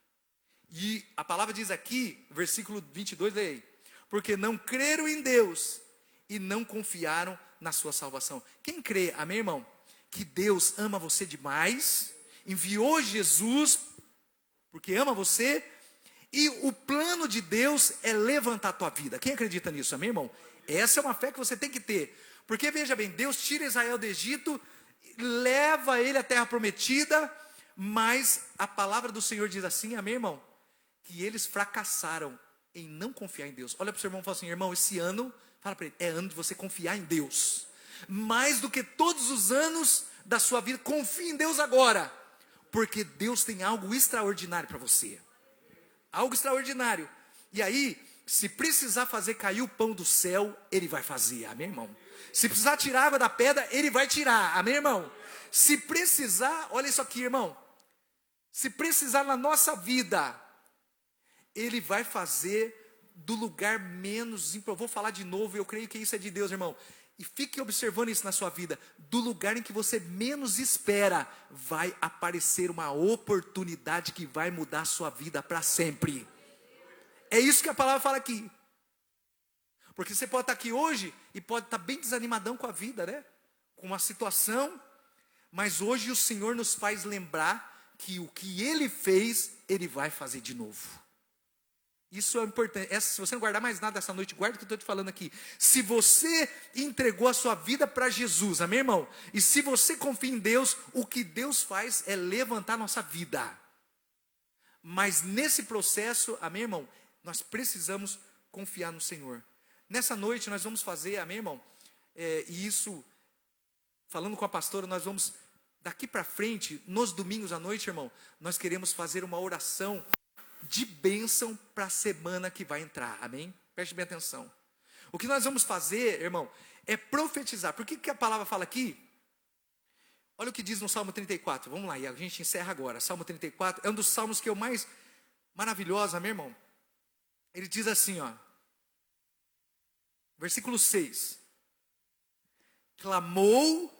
E a palavra diz aqui, versículo 22, leia aí, porque não creram em Deus e não confiaram na sua salvação. Quem crê, amém, irmão? Que Deus ama você demais, enviou Jesus, porque ama você, e o plano de Deus é levantar a tua vida. Quem acredita nisso, amém, irmão? Essa é uma fé que você tem que ter. Porque veja bem, Deus tira Israel do Egito, leva ele à terra prometida, mas a palavra do Senhor diz assim, amém, irmão? Que eles fracassaram em não confiar em Deus. Olha para o seu irmão e fala assim, irmão, esse ano, fala para ele, é ano de você confiar em Deus. Mais do que todos os anos da sua vida, confie em Deus agora. Porque Deus tem algo extraordinário para você. Algo extraordinário. E aí, se precisar fazer cair o pão do céu, Ele vai fazer, amém, irmão? Se precisar tirar água da pedra, Ele vai tirar, amém, irmão? Se precisar, olha isso aqui, irmão. Se precisar na nossa vida, Ele vai fazer do lugar menos improvável. Vou falar de novo, eu creio que isso é de Deus, irmão. E fique observando isso na sua vida. Do lugar em que você menos espera, vai aparecer uma oportunidade que vai mudar a sua vida para sempre. É isso que a palavra fala aqui. Porque você pode estar aqui hoje e pode estar bem desanimadão com a vida, né? Com uma situação. Mas hoje o Senhor nos faz lembrar que o que Ele fez, Ele vai fazer de novo. Isso é importante. Se você não guardar mais nada essa noite, guarda o que eu estou te falando aqui. Se você entregou a sua vida para Jesus, amém, irmão? E se você confia em Deus, o que Deus faz é levantar a nossa vida. Mas nesse processo, amém, irmão? Nós precisamos confiar no Senhor. Nessa noite nós vamos fazer, amém, irmão? E isso, falando com a pastora, nós vamos, daqui para frente, nos domingos à noite, irmão, nós queremos fazer uma oração de bênção para a semana que vai entrar, amém? Preste bem atenção. O que nós vamos fazer, irmão, é profetizar. Por que a palavra fala aqui? Olha o que diz no Salmo 34, vamos lá, e a gente encerra agora. Salmo 34 é um dos salmos que eu mais maravilhosa, meu irmão. Ele diz assim, ó, versículo 6. Clamou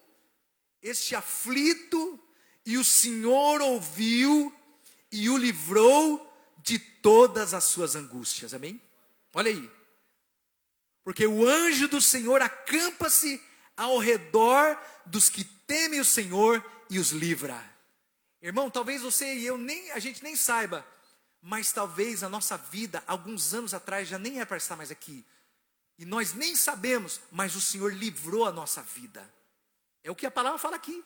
este aflito, e o Senhor ouviu, e o livrou de todas as suas angústias, amém? Olha aí, porque o anjo do Senhor acampa-se ao redor dos que temem o Senhor e os livra. Irmão, talvez você e eu, a gente nem saiba, mas talvez a nossa vida, alguns anos atrás, já nem é para estar mais aqui, e nós nem sabemos, mas o Senhor livrou a nossa vida. É o que a palavra fala aqui,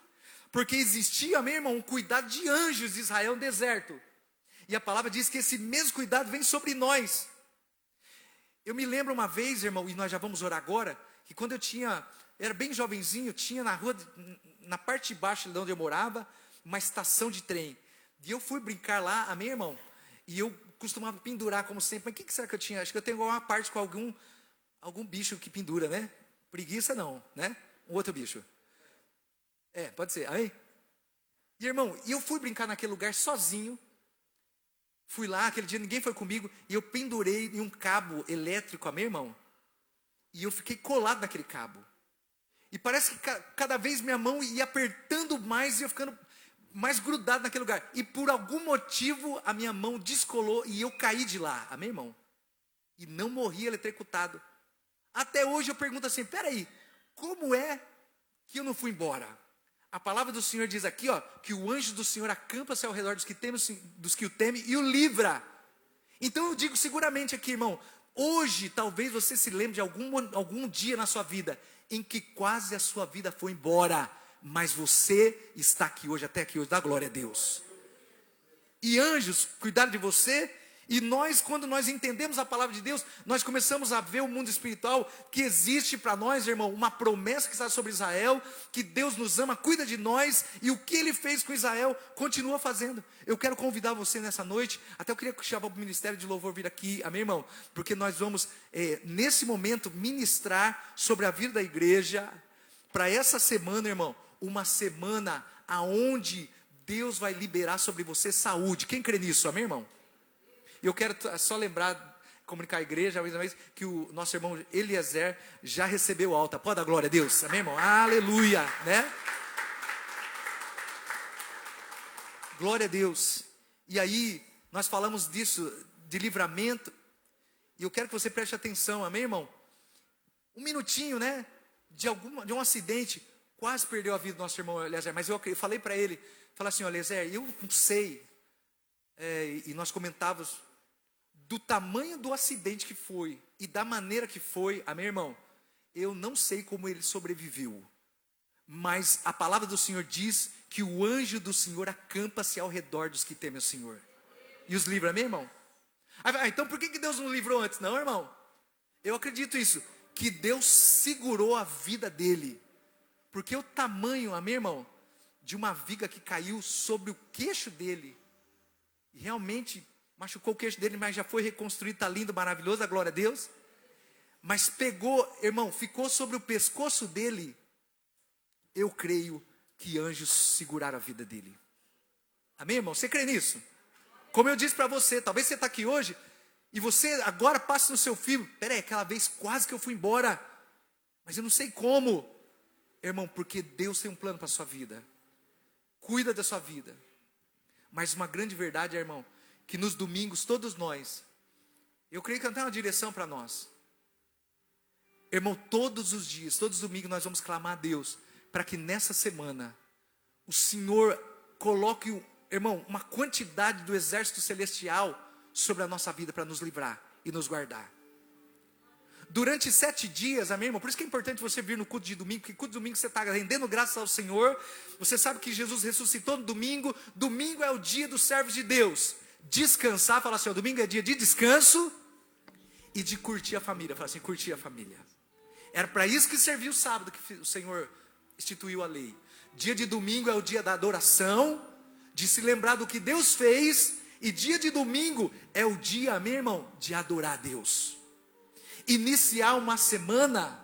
porque existia, meu irmão, um cuidado de anjos de Israel no deserto. E a palavra diz que esse mesmo cuidado vem sobre nós. Eu me lembro uma vez, irmão, e nós já vamos orar agora, que quando era bem jovenzinho, tinha na rua, na parte de baixo de onde eu morava, uma estação de trem. E eu fui brincar lá, amém, irmão? E eu costumava pendurar, como sempre. Mas o que será que eu tinha? Acho que eu tenho alguma parte com algum bicho que pendura, né? Preguiça não, né? Um outro bicho. Pode ser, amém? E, irmão, eu fui brincar naquele lugar sozinho. Fui lá, aquele dia ninguém foi comigo, e eu pendurei em um cabo elétrico, amém, irmão? E eu fiquei colado naquele cabo. E parece que cada vez minha mão ia apertando mais, e eu ficando mais grudado naquele lugar. E por algum motivo, a minha mão descolou, e eu caí de lá, amém, irmão? E não morri eletrocutado. Até hoje eu pergunto assim, peraí, como é que eu não fui embora. A palavra do Senhor diz aqui, ó, que o anjo do Senhor acampa-se ao redor dos que o temem e o livra. Então eu digo seguramente aqui, irmão, hoje talvez você se lembre de algum dia na sua vida em que quase a sua vida foi embora, mas você está aqui hoje, até aqui hoje, dá glória a Deus. E anjos cuidaram de você. E nós, quando nós entendemos a palavra de Deus, nós começamos a ver o mundo espiritual, que existe para nós, irmão, uma promessa que está sobre Israel, que Deus nos ama, cuida de nós, e o que Ele fez com Israel, continua fazendo. Eu quero convidar você nessa noite, até eu queria chamar o Ministério de Louvor vir aqui, amém, irmão? Porque nós vamos, nesse momento, ministrar sobre a vida da igreja, para essa semana, irmão, uma semana aonde Deus vai liberar sobre você saúde. Quem crê nisso, amém, irmão? E eu quero só lembrar, comunicar à igreja, que o nosso irmão Eliezer já recebeu alta. Pode dar glória a Deus, amém, irmão? Aleluia, né? Glória a Deus. E aí, nós falamos disso, de livramento, e eu quero que você preste atenção, amém, irmão? Um minutinho, né, de um acidente, quase perdeu a vida do nosso irmão Eliezer, mas eu falei para ele, falei assim, Eliezer, eu não sei, e nós comentávamos, do tamanho do acidente que foi e da maneira que foi, amém, irmão? Eu não sei como ele sobreviveu, mas a palavra do Senhor diz que o anjo do Senhor acampa-se ao redor dos que temem o Senhor e os livra, amém, irmão? Então por que Deus não livrou antes? Não, irmão, eu acredito isso, que Deus segurou a vida dele, porque o tamanho, amém, irmão, de uma viga que caiu sobre o queixo dele, e realmente machucou o queixo dele, mas já foi reconstruído, está lindo, maravilhoso, a glória a Deus. Mas pegou, irmão, ficou sobre o pescoço dele. Eu creio que anjos seguraram a vida dele. Amém, irmão? Você crê nisso? Como eu disse para você, talvez você está aqui hoje, e você agora passa no seu filho, peraí, aquela vez quase que eu fui embora, mas eu não sei como. Irmão, porque Deus tem um plano para a sua vida. Cuida da sua vida. Mas uma grande verdade, irmão, que nos domingos, todos nós, eu creio que não tem uma direção para nós. Irmão, todos os dias, todos os domingos nós vamos clamar a Deus, para que nessa semana, o Senhor coloque, irmão, uma quantidade do exército celestial sobre a nossa vida, para nos livrar e nos guardar. Durante 7 dias, amém, irmão? Por isso que é importante você vir no culto de domingo, porque culto de domingo você está rendendo graças ao Senhor. Você sabe que Jesus ressuscitou no domingo. Domingo é o dia dos servos de Deus. Descansar, fala assim, ó, domingo é dia de descanso e de curtir a família. Fala assim, curtir a família. Era para isso que serviu o sábado, que o Senhor instituiu a lei. Dia de domingo é o dia da adoração, de se lembrar do que Deus fez. E dia de domingo é o dia, amém, irmão, de adorar a Deus. Iniciar uma semana.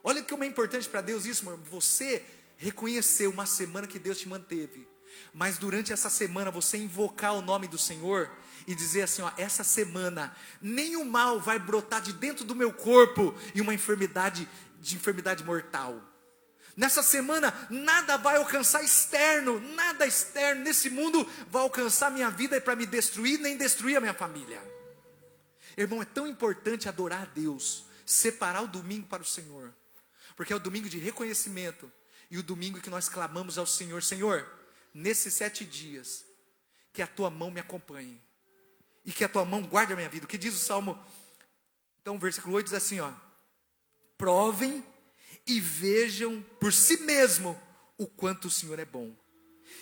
Olha como é importante para Deus isso, irmão. Você reconhecer uma semana que Deus te manteve, mas durante essa semana você invocar o nome do Senhor e dizer assim, ó, essa semana nenhum mal vai brotar de dentro do meu corpo e uma enfermidade mortal. Nessa semana nada vai alcançar externo, nada externo nesse mundo vai alcançar minha vida para me destruir, nem destruir a minha família. Irmão, é tão importante adorar a Deus, separar o domingo para o Senhor, porque é o domingo de reconhecimento e o domingo que nós clamamos ao Senhor, Senhor, nesses 7 dias, que a tua mão me acompanhe e que a tua mão guarde a minha vida. O que diz o Salmo, então o versículo 8 diz assim, ó, provem e vejam por si mesmo o quanto o Senhor é bom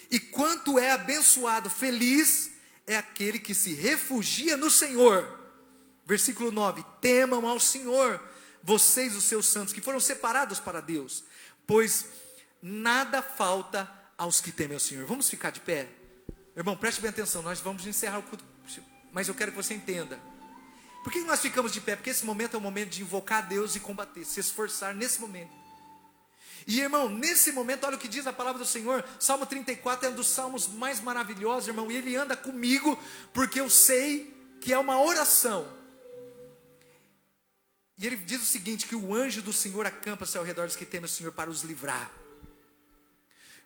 e quanto é abençoado, feliz é aquele que se refugia no Senhor. Versículo 9, temam ao Senhor, vocês os seus santos, que foram separados para Deus, pois nada falta aos que temem ao Senhor. Vamos ficar de pé? Irmão, preste bem atenção, nós vamos encerrar o culto, mas eu quero que você entenda. Por que nós ficamos de pé? Porque esse momento é o momento de invocar a Deus e combater, se esforçar nesse momento. E irmão, nesse momento, olha o que diz a palavra do Senhor. Salmo 34 é um dos salmos mais maravilhosos, irmão, e ele anda comigo, porque eu sei que é uma oração. E ele diz o seguinte, que o anjo do Senhor acampa-se ao redor dos que temem o Senhor para os livrar.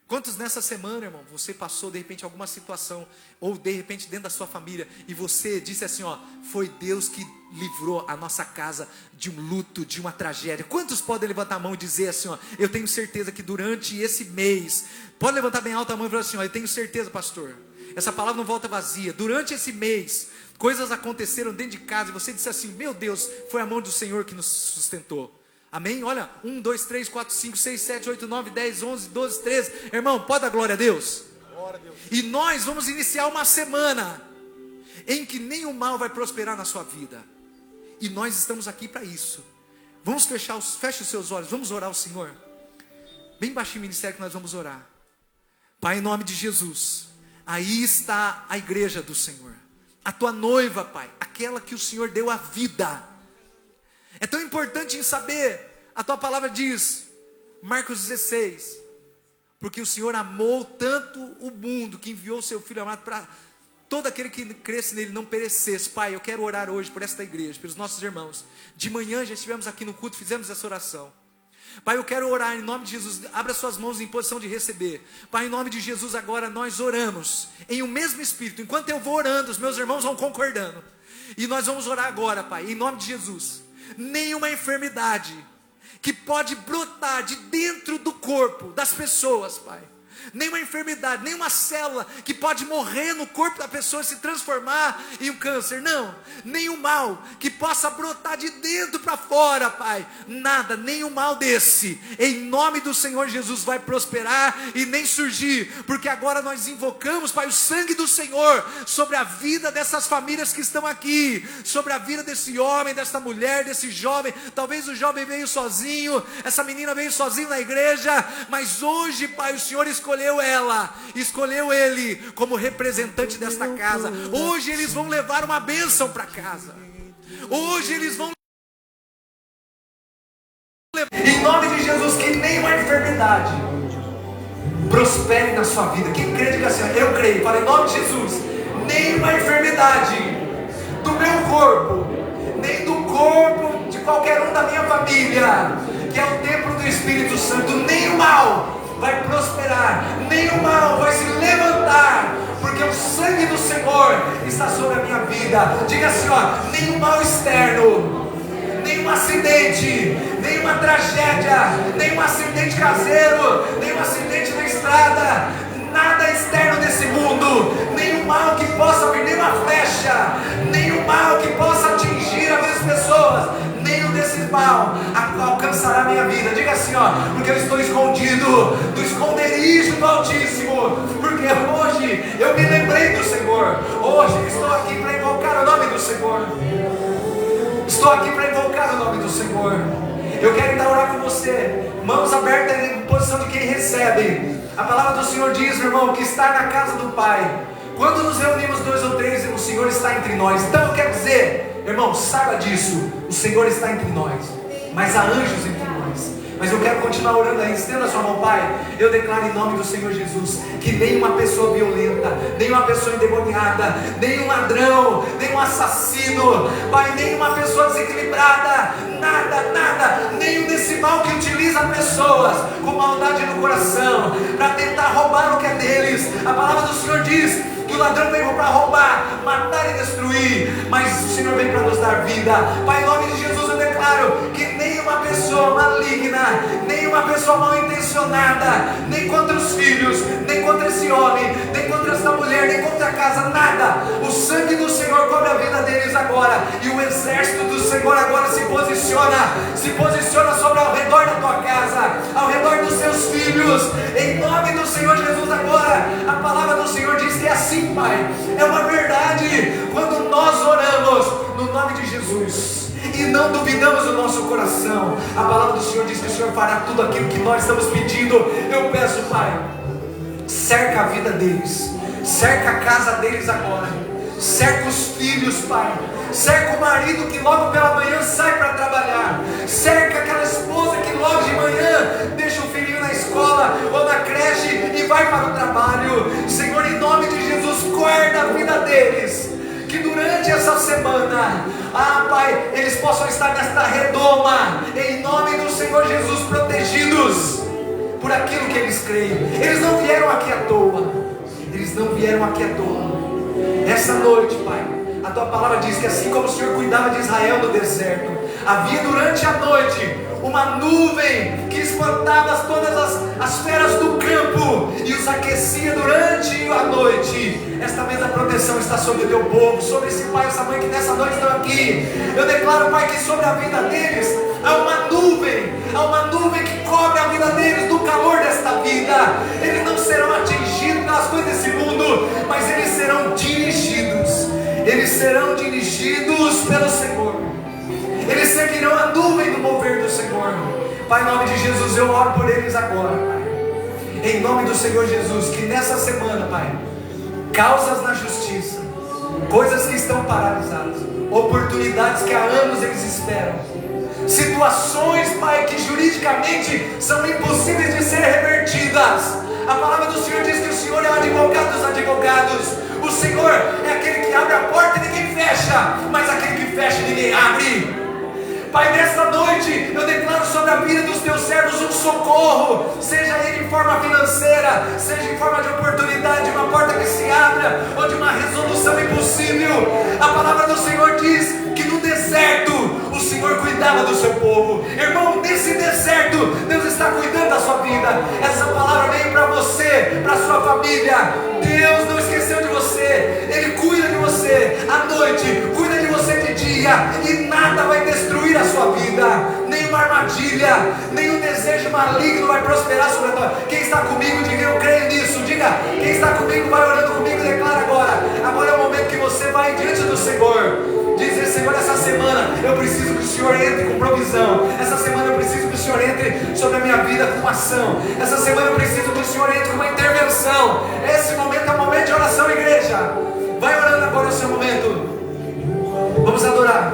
Quantos nessa semana, irmão, você passou de repente alguma situação, ou de repente dentro da sua família, e você disse assim, ó, foi Deus que livrou a nossa casa de um luto, de uma tragédia. Quantos podem levantar a mão e dizer assim, ó, eu tenho certeza que durante esse mês, pode levantar bem alta a mão e falar assim, ó, eu tenho certeza, pastor, essa palavra não volta vazia, durante esse mês, coisas aconteceram dentro de casa, e você disse assim, meu Deus, foi a mão do Senhor que nos sustentou. Amém? Olha, 1, 2, 3, 4, 5, 6, 7, 8, 9, 10, 11, 12, 13. Irmão, pode dar glória a Deus? Glória a Deus. E nós vamos iniciar uma semana em que nenhum mal vai prosperar na sua vida. E nós estamos aqui para isso. Vamos feche os seus olhos, vamos orar ao Senhor. Bem baixinho o ministério que nós vamos orar. Pai, em nome de Jesus, aí está a igreja do Senhor. A tua noiva, Pai, aquela que o Senhor deu a vida. É tão importante em saber, a tua palavra diz, Marcos 16, porque o Senhor amou tanto o mundo, que enviou o seu Filho amado para todo aquele que cresce nele não perecesse. Pai, eu quero orar hoje por esta igreja, pelos nossos irmãos. De manhã já estivemos aqui no culto, fizemos essa oração. Pai, eu quero orar em nome de Jesus, abra suas mãos em posição de receber. Pai, em nome de Jesus agora nós oramos, em um mesmo espírito, enquanto eu vou orando, os meus irmãos vão concordando. E nós vamos orar agora, Pai, em nome de Jesus. Nenhuma enfermidade que pode brotar de dentro do corpo das pessoas, Pai, nenhuma enfermidade, nenhuma célula que pode morrer no corpo da pessoa e se transformar em um câncer, não, nenhum mal que possa brotar de dentro para fora, Pai, nada, nenhum mal desse, em nome do Senhor Jesus vai prosperar e nem surgir, porque agora nós invocamos, Pai, o sangue do Senhor sobre a vida dessas famílias que estão aqui, sobre a vida desse homem, dessa mulher, desse jovem. Talvez o jovem veio sozinho, essa menina veio sozinho na igreja, mas hoje, Pai, o Senhor escolheu ela, escolheu ele como representante desta casa. Hoje eles vão levar uma bênção para casa. Hoje eles vão levar, em nome de Jesus, que nenhuma enfermidade prospere na sua vida. Quem crê, diga assim, eu creio. Fala, em nome de Jesus, nenhuma enfermidade do meu corpo, nem do corpo de qualquer um da minha família, que é o templo do Espírito Santo, nenhum mal vai prosperar, nenhum mal vai se levantar, porque o sangue do Senhor está sobre a minha vida. Diga assim, ó, nenhum mal externo, nenhum acidente, nenhuma tragédia, nenhum acidente caseiro, nenhum acidente na estrada, nada externo desse mundo, nenhum mal que possa vir, nenhuma flecha, nenhum mal que possa atingir a minhas pessoas, nenhum desses mal alcançará a minha vida. Diga assim, ó, porque eu estou escondido do esconderijo do Altíssimo, porque hoje eu me lembrei do Senhor, hoje estou aqui para invocar o nome do Senhor, estou aqui para invocar o nome do Senhor. Eu quero então orar com você, mãos abertas em posição de quem recebe. A palavra do Senhor diz, meu irmão, que está na casa do Pai, quando nos reunimos 2 ou 3, o Senhor está entre nós. Então eu quero dizer, irmão, saiba disso, o Senhor está entre nós, mas há anjos entre nós. Mas eu quero continuar orando aí, estenda a sua mão, Pai. Eu declaro em nome do Senhor Jesus, que nenhuma pessoa violenta, nenhuma pessoa endemoniada, nenhum ladrão, nenhum assassino, Pai, nenhuma pessoa desequilibrada, nada, nenhum desse mal que utiliza pessoas com maldade no coração, para tentar roubar o que é deles. A palavra do Senhor diz que o ladrão veio para roubar, matar e destruir, mas o Senhor veio para nos dar vida. Pai, em nome de Jesus eu declaro que nenhuma pessoa maligna, nenhuma pessoa mal intencionada, nem contra os filhos, nem contra esse homem, nem contra essa mulher, nem contra a casa, nada. O sangue do Senhor cobre a vida deles agora, e o exército do Senhor agora se posiciona sobre ao redor da tua casa, ao redor dos seus filhos, em nome do Senhor Jesus. Agora a palavra do Senhor diz que é assim, Pai, é uma verdade, quando nós oramos no nome de Jesus e não duvidamos do nosso coração, a palavra do Senhor diz que o Senhor fará tudo aquilo que nós estamos pedindo. Eu peço, Pai, cerca a vida deles, cerca a casa deles agora, cerca os filhos, Pai, cerca o marido que logo pela manhã sai para trabalhar, cerca aquela esposa que logo de manhã deixa o filhinho na escola ou na creche e vai para o trabalho. Senhor, em nome de Jesus, guarda a vida deles, que durante essa semana, Pai, eles possam estar nesta redoma, em nome do Senhor Jesus, protegidos por aquilo que eles creem. Eles não vieram aqui à toa. Eles não vieram aqui à toa. Essa noite, Pai, a Tua palavra diz que assim como o Senhor cuidava de Israel no deserto, havia durante a noite uma nuvem que espantava todas as feras do campo e os aquecia durante a noite. Esta mesma proteção está sobre o Teu povo, sobre esse pai e essa mãe que nessa noite estão aqui. Eu declaro, Pai, que sobre a vida deles há uma nuvem que cobre a vida deles do calor desta vida. Eles não serão atingidos pelas coisas desse mundo, mas eles serão dirigidos. Eles serão dirigidos pelo Senhor. Eles seguirão a nuvem do mover do Senhor. Pai, em nome de Jesus, eu oro por eles agora, Pai. Em nome do Senhor Jesus, que nessa semana, Pai, causas na justiça, coisas que estão paralisadas, oportunidades que há anos eles esperam, situações, Pai, que juridicamente são impossíveis de ser revertidas. A palavra do Senhor diz que o Senhor é o advogado dos advogados. O Senhor é aquele que abre a porta e ninguém fecha, mas aquele que fecha ninguém abre. Pai, nesta noite eu declaro sobre a vida dos teus servos um socorro, seja ele em forma financeira, seja em forma de oportunidade, uma porta que se abra, ou de uma resolução impossível. A palavra do Senhor diz que no deserto o Senhor cuidava do seu povo. Irmão, nesse deserto Deus está cuidando da sua vida. Essa palavra veio para você, para a sua família. Deus não esqueceu de você. Ele cuida de você à noite, cuida de você de dia, e nada vai destruir a sua vida. Nenhuma armadilha, nenhum desejo maligno vai prosperar sobre a tua vida. Quem está comigo, diga eu creio nisso. Diga, quem está comigo, vai orando comigo e declara agora. Agora é o momento que você vai diante do Senhor. Dizer, Senhor, essa semana eu preciso que o Senhor entre com provisão. Essa semana eu preciso que o Senhor entre sobre a minha vida com ação. Essa semana eu preciso que o Senhor entre com uma intervenção. Esse momento é um momento de oração, igreja. Vai orando agora o seu momento. Vamos adorar.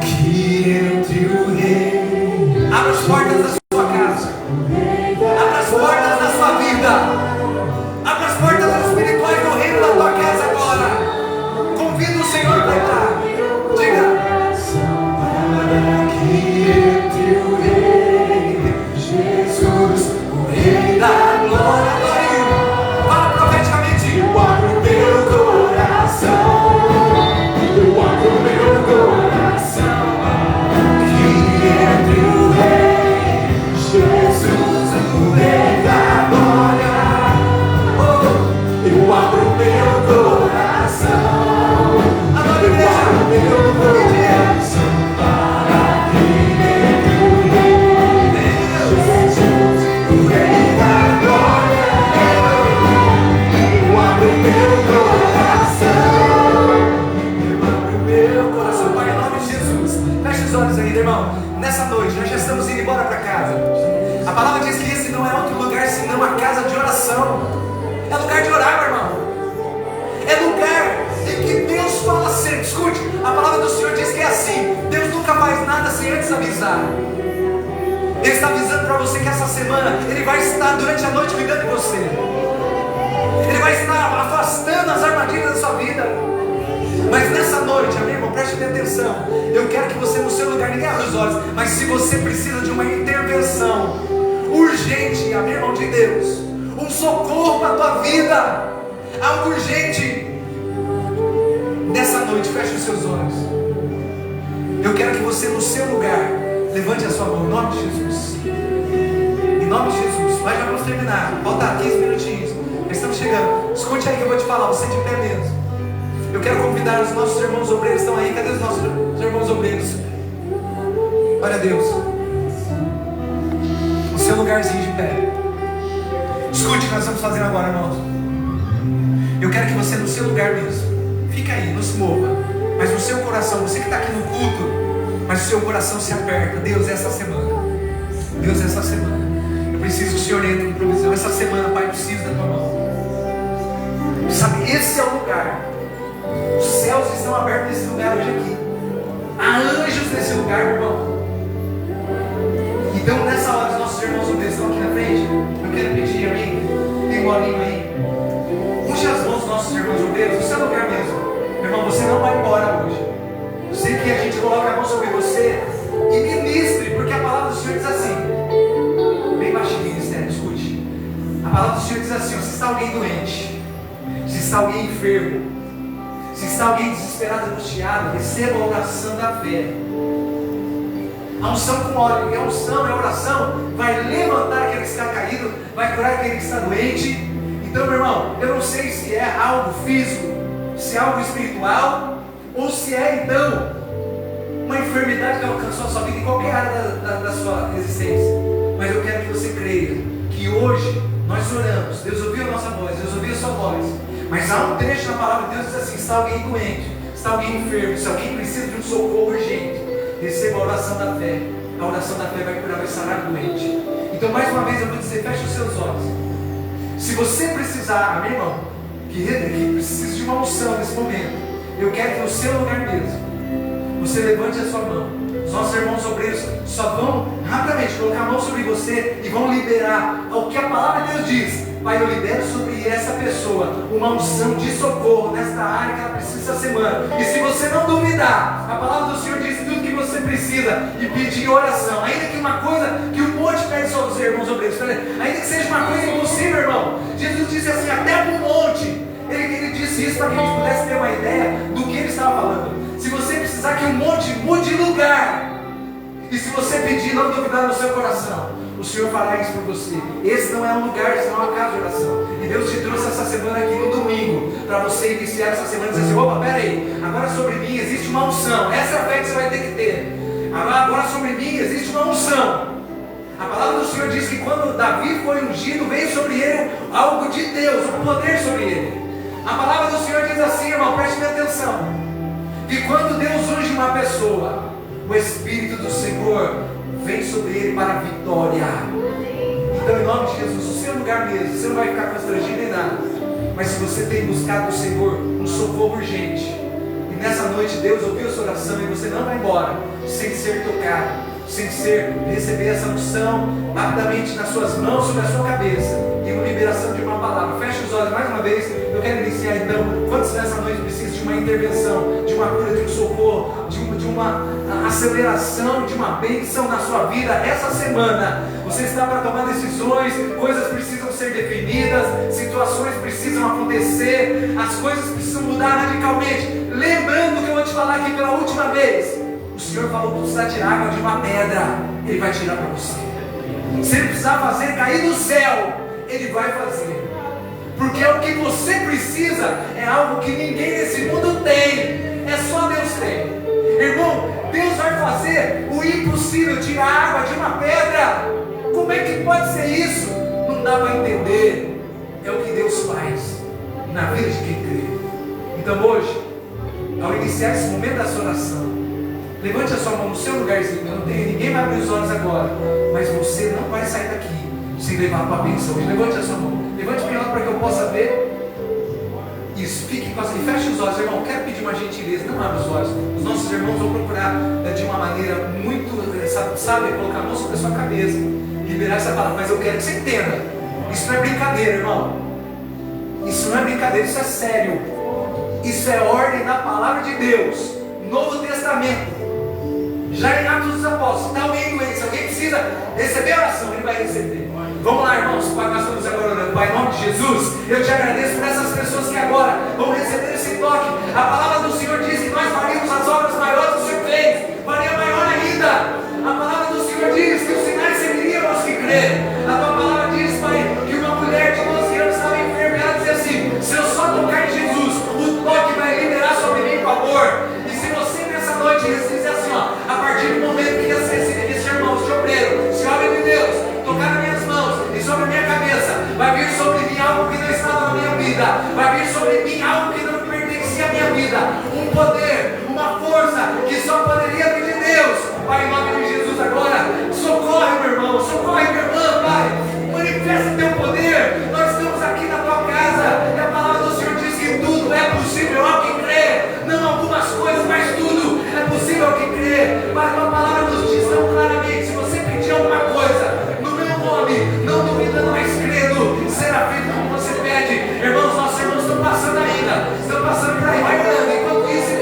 Que entre o rei. Abra as portas da sua casa. Abra as portas da sua vida. Abra as portas espirituais do reino da tua casa agora. Convida o Senhor para entrar. Diga. Que entre o rei Jesus, o rei da glória. Fala profeticamente. Eu abro meu coração. Eu abro meu coração. Que entre o rei Jesus, o rei da glória. Oh, eu abro meu coração. Nessa noite, nós já estamos indo embora para casa. A palavra diz que esse não é outro lugar senão a casa de oração. É lugar de orar, meu irmão. É lugar em que Deus fala sempre. Escute, a palavra do Senhor diz que é assim. Deus nunca faz nada sem antes avisar. Ele está avisando para você que essa semana Ele vai estar durante a noite cuidando de você. Ele vai estar afastando as armadilhas da sua vida. Mas nessa noite, amém, irmão, preste atenção. Eu quero que você no seu lugar, ninguém abra os olhos, mas se você precisa de uma intervenção urgente, amém, irmão de Deus, um socorro para a tua vida, algo urgente, nessa noite, feche os seus olhos. Eu quero que você no seu lugar levante a sua mão, em nome de Jesus. Em nome de Jesus. Mas já vamos terminar. Falta 15 minutinhos. Nós estamos chegando. Escute aí que eu vou te falar, você de pé mesmo. Eu quero convidar os nossos irmãos obreiros. Estão aí? Cadê os nossos irmãos obreiros? Olha Deus. O seu lugarzinho de pé. Escute o que nós vamos fazer agora, irmãos. Eu quero que você no seu lugar mesmo. Fica aí, não se mova. Mas no seu coração, você que está aqui no culto, mas o seu coração se aperta. Deus, essa semana. Deus, essa semana. Eu preciso que o Senhor entre com provisão. Essa semana, Pai, eu preciso da tua mão. Sabe, esse é o lugar. Os céus estão abertos nesse lugar hoje aqui. Há anjos nesse lugar, meu irmão. Então nessa hora os nossos irmãos obreiros estão aqui na frente. Eu quero pedir a mim, tem um bolinho aí. Puxe as mãos dos nossos irmãos obreiros, no seu lugar mesmo. Meu irmão, você não vai embora hoje. Eu sei que a gente coloca a mão sobre você e ministre, porque a palavra do Senhor diz assim: palavra do Senhor diz assim: se está alguém doente, se está alguém enfermo, se está alguém desesperado, angustiado, receba a oração da fé. A unção com óleo, e a unção, a oração vai levantar aquele que está caído, vai curar aquele que está doente. Então, meu irmão, eu não sei se é algo físico, se é algo espiritual, ou se é então uma enfermidade que alcançou a sua vida em qualquer área da sua existência. Mas eu quero que você creia que hoje nós oramos, Deus ouviu a nossa voz, Deus ouviu a sua voz. Mas há um trecho na palavra de Deus que diz assim: está alguém doente, está alguém enfermo, se alguém precisa de um socorro urgente, receba a oração da fé. A oração da fé vai curar, vai sarar doente. Então, mais uma vez eu vou dizer, feche os seus olhos. Se você precisar, amém, irmão, que precisa de uma unção nesse momento, eu quero que no seu lugar mesmo, você levante a sua mão. Os nossos irmãos obreiros só vão rapidamente colocar a mão sobre você e vão liberar o que a palavra de Deus diz. Pai, eu libero sobre essa pessoa uma unção de socorro nesta área que ela precisa essa semana. E se você não duvidar, a palavra do Senhor diz tudo que você precisa e pedir oração. Ainda que uma coisa que o monte pede sobre os irmãos obreiros, ainda que seja uma coisa impossível, irmão. Jesus disse assim: até no monte. Ele disse isso para que a gente pudesse ter uma ideia do que ele estava falando. Se você precisar que o monte mude de lugar, e se você pedir, não duvidar no seu coração, o Senhor fará isso por você. Esse não é um lugar, esse não é uma casa de oração. E Deus te trouxe essa semana aqui no domingo, para você iniciar essa semana e dizer assim: opa, peraí, agora sobre mim existe uma unção. Essa é a fé que você vai ter que ter. Agora sobre mim existe uma unção. A palavra do Senhor diz que quando Davi foi ungido, veio sobre ele algo de Deus, um poder sobre ele. A palavra do Senhor diz assim, irmão, preste atenção, que quando Deus unge uma pessoa, o Espírito do Senhor vem sobre ele para a vitória. Então, em nome de Jesus, o seu lugar mesmo, você não vai ficar constrangido nem nada. Mas se você tem buscado do Senhor um socorro urgente, e nessa noite Deus ouviu a sua oração e você não vai embora sem ser tocado, sem receber essa unção rapidamente nas suas mãos, sobre a sua cabeça, e uma liberação de uma palavra. Feche os olhos mais uma vez. Eu quero iniciar então. Quantos nessa noite precisam de uma intervenção, de uma cura, de um socorro, de uma aceleração, de uma bênção na sua vida essa semana? Você está para tomar decisões, coisas precisam ser definidas, situações precisam acontecer, as coisas precisam mudar radicalmente. Lembrando que eu vou te falar aqui pela última vez, o Senhor falou que precisar tirar água de uma pedra, Ele vai tirar para você. Se Ele precisar fazer cair do céu, Ele vai fazer. Porque o que você precisa é algo que ninguém nesse mundo tem. É só Deus tem. Irmão, Deus vai fazer o impossível, tirar água de uma pedra. Como é que pode ser isso? Não dá para entender. É o que Deus faz na vida de quem crê. Então hoje, ao iniciar esse momento da sua oração, levante a sua mão no seu lugarzinho. Eu não tenho, ninguém vai abrir os olhos agora, mas você não vai sair daqui sem levar a tua bênção. Levante a sua mão. Levante bem alto para que eu possa ver. Isso, fique com assim, feche os olhos, irmão. Quero pedir uma gentileza, não abra os olhos. Os nossos irmãos vão procurar de uma maneira muito, sabe, colocar a mão sobre a sua cabeça, liberar essa palavra. Mas eu quero que você entenda: isso não é brincadeira, irmão. Isso não é brincadeira, isso é sério. Isso é ordem da palavra de Deus. Novo Testamento. Já em Atos dos Apóstolos, está alguém doente, se alguém precisa receber a oração, ele vai receber. Vamos lá, irmãos, Pai, nós estamos agora orando. Pai, em nome de Jesus, eu te agradeço por essas pessoas que agora vão receber esse toque. A palavra do Senhor diz que nós faríamos as obras maiores que o Senhor fez, faria maior ainda. A palavra do Senhor diz que os sinais seguiriam aos que crerem. A tua palavra diz, Pai, que uma mulher de 12 anos estava enferma e ela dizia assim: se eu só tocar em Jesus, o toque vai liberar sobre mim favor. E se você nessa noite dizer assim, ó, a partir do momento que esse irmão, esse obreiro, esse homem de Deus, tocar nas minhas mãos e sobre a minha cabeça, vai vir sobre mim algo que não estava na minha vida, vai vir sobre mim algo que não pertencia à minha vida, um poder, uma força que só poderia vir de Deus. Pai, em nome de Jesus, agora, socorre meu irmão, socorre minha irmã, Pai, manifesta teu poder. Nós estamos aqui na tua casa e a palavra do Senhor diz que tudo é possível ao que crê, não algumas coisas, mas tudo é possível ao que crê. Mas a tua palavra nos diz tão claramente: se você pedir alguma coisa no meu nome, não duvidando, mas crendo, será feito como você pede. Irmãos, nossos irmãos estão passando ainda, estão passando por aí, vai orando. Enquanto isso,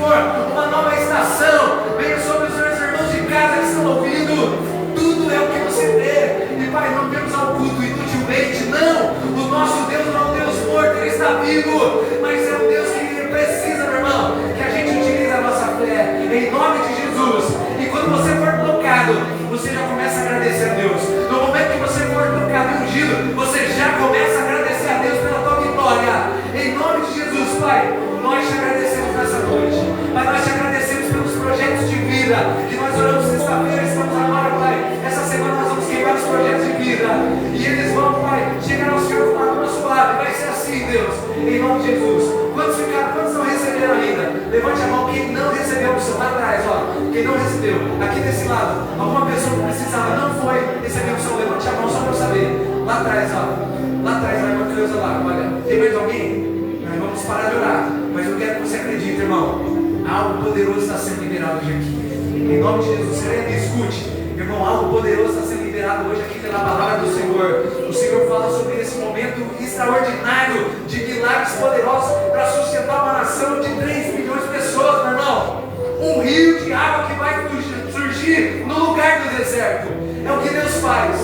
Senhor, uma nova estação. Venha sobre os meus irmãos de casa que estão ouvindo. Tudo é o que você vê. E Pai, não vemos ao culto inutilmente, não. O nosso Deus não é um Deus morto, Ele está vivo. Mas é um Deus que precisa, meu irmão, que a gente utilize a nossa fé. Em nome de Jesus. E quando você for tocado, você já começa a agradecer a Deus. No momento que você for tocado e ungido, você já começa a agradecer a Deus pela tua vitória. Em nome de Jesus, Pai, nós te agradecemos nessa noite. Pai, nós te agradecemos pelos projetos de vida que nós oramos sexta-feira, estamos agora, Pai. Essa semana nós vamos queimar os projetos de vida. E eles vão, Pai, chegar ao Senhor com uma mão suave. Vai ser assim, Deus. Em nome de Jesus. Quantos não receberam ainda? Levante a mão quem não recebeu a opção. Lá atrás, ó. Quem não recebeu. Aqui desse lado. Alguma pessoa que precisava não foi receber a opção. Levante a mão só para eu saber. Lá atrás, ó. Lá atrás, a irmã Cleusa lá. Olha. Tem mais alguém? Nós vamos parar de orar. Mas eu quero que você acredite, irmão. Algo poderoso está sendo liberado hoje aqui. Em nome de Jesus. Você escute. Irmão, algo poderoso está sendo liberado hoje aqui pela palavra do Senhor. O Senhor fala sobre esse momento extraordinário de milagres poderosos para sustentar uma nação de 3 milhões de pessoas, meu irmão. Um rio de água que vai surgir no lugar do deserto. É o que Deus faz.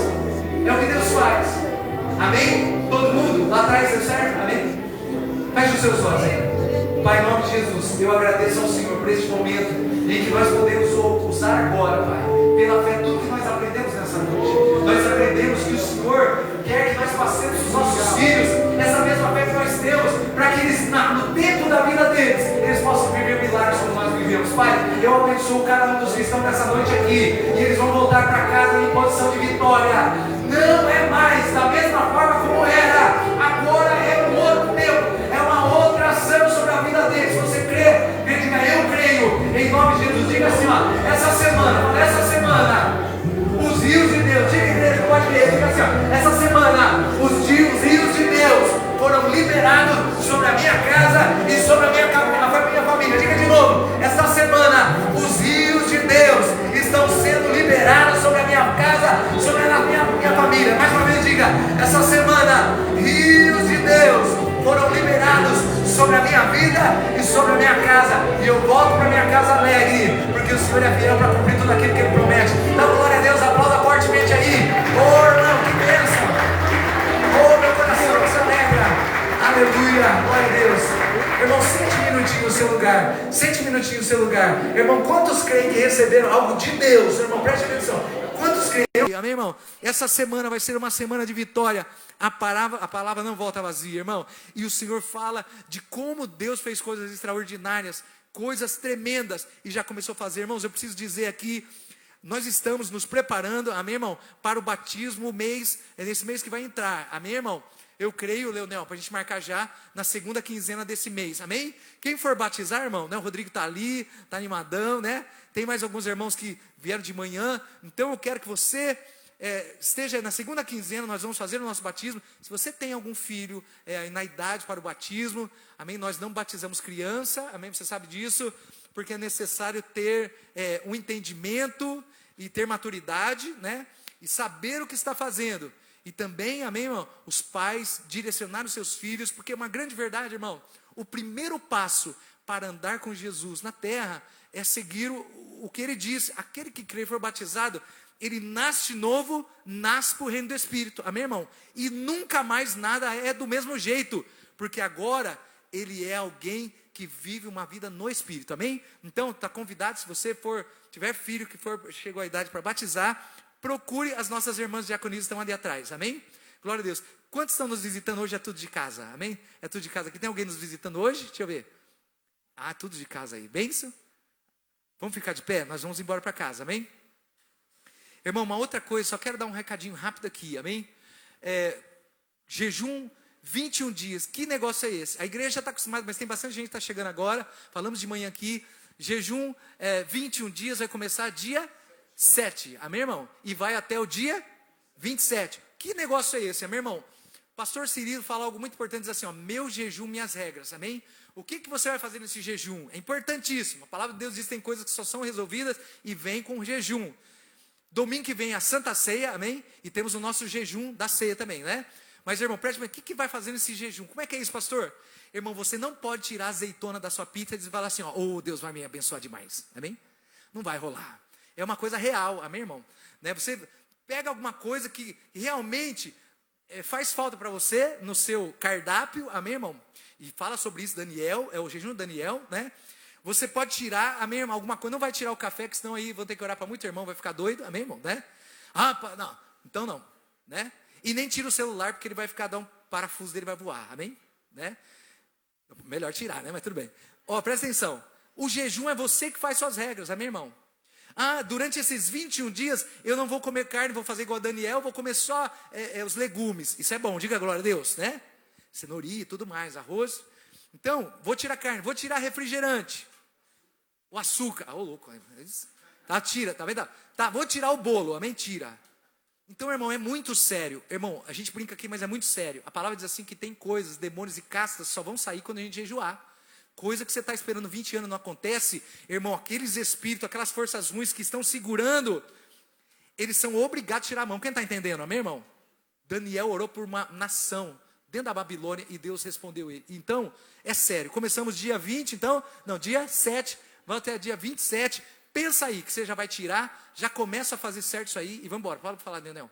É o que Deus faz. Amém? Todo mundo lá atrás, deu certo? Amém? Feche os seus olhos aí. Pai, em nome de Jesus, eu agradeço ao Senhor por este momento em que nós podemos usar agora, Pai, pela fé, tudo que nós aprendemos nessa noite. Nós aprendemos que o Senhor quer que nós passemos os nossos filhos essa mesma fé que nós temos, para que eles, no tempo da vida deles, eles possam viver milagres como nós vivemos. Pai, eu abençoo cada um dos que estão nessa noite aqui, e eles vão voltar para casa em posição de vitória. Não é mais da mesma forma como era, agora é um outro tempo, é uma outra ação sobre a vida deles. Se você crê, diga eu creio, em nome de Jesus. Diga assim, ó, essa semana, os rios de Deus, diga igreja, pode ler, diga assim, ó, essa semana, os rios de Deus foram liberados sobre a minha casa e sobre a minha família. Diga de novo, essa semana, os rios de Deus estão sendo liberados sobre a minha casa, sobre a minha família. Mais uma vez diga, essa semana, rios de Deus foram liberados sobre a minha vida e sobre a minha casa. E eu volto para minha casa alegre, porque o Senhor é fiel para cumprir tudo aquilo que Ele promete. Dá glória a Deus, aplauda fortemente aí. Oh, irmão, que bênção. Oh, meu coração se alegra. Aleluia, glória a Deus. Irmão, sente um minutinho no seu lugar. Sente um minutinho no seu lugar. Irmão, quantos creem que receberam algo de Deus? Irmão, preste atenção. Quantos creem? Amém, irmão? Essa semana vai ser uma semana de vitória. A palavra não volta vazia, irmão. E o Senhor fala de como Deus fez coisas extraordinárias, coisas tremendas, e já começou a fazer. Irmãos, eu preciso dizer aqui, nós estamos nos preparando, amém, irmão, para o batismo nesse mês que vai entrar, amém, irmão? Eu creio, Leonel, para a gente marcar já na segunda quinzena desse mês, amém? Quem for batizar, irmão, né? O Rodrigo está ali, está animadão, né? Tem mais alguns irmãos que vieram de manhã, então eu quero que você esteja na segunda quinzena, nós vamos fazer o nosso batismo. Se você tem algum filho na idade para o batismo, amém? Nós não batizamos criança, amém? Você sabe disso, porque é necessário ter um entendimento e ter maturidade, né? E saber o que está fazendo. E também, amém, irmão, os pais direcionar os seus filhos, porque é uma grande verdade, irmão. O primeiro passo para andar com Jesus na terra é seguir o que Ele diz. Aquele que crê e for batizado, ele nasce de novo, nasce para o reino do Espírito, amém, irmão? E nunca mais nada é do mesmo jeito, porque agora ele é alguém que vive uma vida no Espírito, amém? Então, está convidado, se você tiver filho que chegou à idade para batizar, procure as nossas irmãs diaconisas que estão ali atrás, amém? Glória a Deus. Quantos estão nos visitando hoje? É tudo de casa, amém? É tudo de casa. Aqui tem alguém nos visitando hoje? Deixa eu ver. Ah, tudo de casa aí. Bênção? Vamos ficar de pé? Nós vamos embora para casa, amém? Irmão, uma outra coisa, só quero dar um recadinho rápido aqui, amém? Jejum 21 dias, que negócio é esse? A igreja já está acostumada, mas tem bastante gente que está chegando agora, falamos de manhã aqui, jejum 21 dias, vai começar dia 7, amém, irmão? E vai até o dia 27. Que negócio é esse, amém, irmão? Pastor Cirilo fala algo muito importante, diz assim, ó, meu jejum, minhas regras, amém? O que você vai fazer nesse jejum? É importantíssimo, a palavra de Deus diz que tem coisas que só são resolvidas e vem com o jejum. Domingo que vem a Santa Ceia, amém? E temos o nosso jejum da ceia também, né? Mas, irmão, preste atenção, o que vai fazer nesse jejum? Como é que é isso, pastor? Irmão, você não pode tirar a azeitona da sua pizza e falar assim, ó, oh, Deus vai me abençoar demais, amém? Não vai rolar. É uma coisa real, amém, irmão? Né? Você pega alguma coisa que realmente faz falta para você no seu cardápio, amém, irmão? E fala sobre isso, Daniel, é o jejum de Daniel, né? Você pode tirar, amém, irmão, alguma coisa, não vai tirar o café, que senão aí vão ter que orar para muito irmão, vai ficar doido, amém, irmão, né? Não, então não, né? E nem tira o celular, porque ele vai ficar, dar um parafuso dele vai voar, amém? Né? Melhor tirar, né? Mas tudo bem. Ó, presta atenção, o jejum é você que faz suas regras, amém, irmão? Durante esses 21 dias, eu não vou comer carne, vou fazer igual a Daniel, vou comer só os legumes. Isso é bom, diga glória a Deus, né? Cenourinha e tudo mais, arroz. Então, vou tirar carne, vou tirar refrigerante. O açúcar, louco. Tá, tira, tá vendo? Tá, vou tirar o bolo, mentira. Então, irmão, é muito sério. Irmão, a gente brinca aqui, mas é muito sério. A palavra diz assim que tem coisas, demônios e castas só vão sair quando a gente jejuar. Coisa que você está esperando 20 anos não acontece, irmão, aqueles espíritos, aquelas forças ruins que estão segurando, eles são obrigados a tirar a mão. Quem está entendendo, amém, irmão? Daniel orou por uma nação dentro da Babilônia e Deus respondeu ele. Então, é sério, começamos dia 20, dia 7, vamos até dia 27, pensa aí que você já vai tirar, já começa a fazer certo isso aí e vamos embora. Pode falar, Daniel.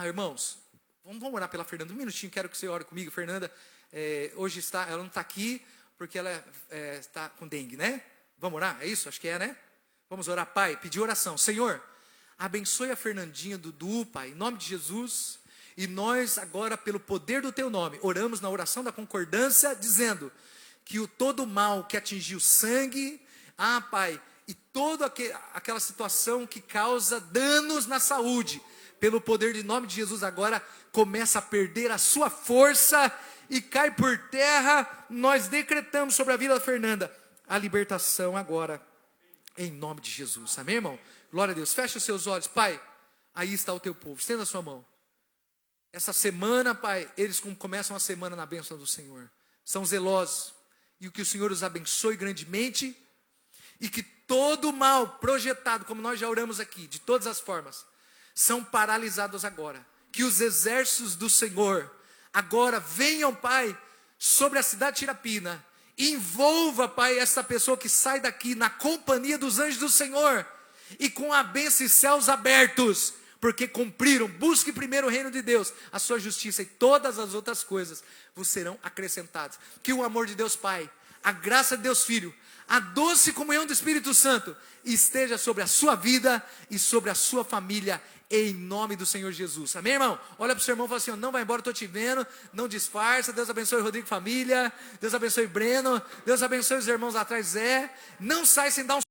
Irmãos, vamos orar pela Fernanda, um minutinho, quero que você ore comigo, Fernanda. Hoje ela não está aqui porque ela está com dengue, né? Vamos orar? É isso? Acho que é, né? Vamos orar, Pai, pedir oração. Senhor, abençoe a Fernandinha, Dudu, Pai, em nome de Jesus. E nós agora, pelo poder do Teu nome, oramos na oração da concordância, dizendo que todo mal que atingiu o sangue, Pai, e toda aquela situação que causa danos na saúde, pelo poder de nome de Jesus agora, começa a perder a sua força e cai por terra. Nós decretamos sobre a vida da Fernanda a libertação agora, em nome de Jesus, amém, irmão? Glória a Deus, fecha os seus olhos, Pai, aí está o Teu povo, estenda a sua mão. Essa semana, Pai, eles começam a semana na bênção do Senhor, são zelosos, e que o Senhor os abençoe grandemente, e que todo mal projetado, como nós já oramos aqui, de todas as formas, são paralisados agora, que os exércitos do Senhor agora venham, Pai, sobre a cidade de Tirapina, envolva, Pai, essa pessoa que sai daqui na companhia dos anjos do Senhor, e com a bênção e céus abertos, porque cumpriram. Busque primeiro o reino de Deus, a sua justiça, e todas as outras coisas vos serão acrescentadas. Que o amor de Deus Pai, a graça de Deus Filho, a doce comunhão do Espírito Santo esteja sobre a sua vida e sobre a sua família, em nome do Senhor Jesus, amém, irmão? Olha para o seu irmão e fala assim, não vai embora, estou te vendo, não disfarça. Deus abençoe Rodrigo família, Deus abençoe Breno, Deus abençoe os irmãos lá atrás, não sai sem dar um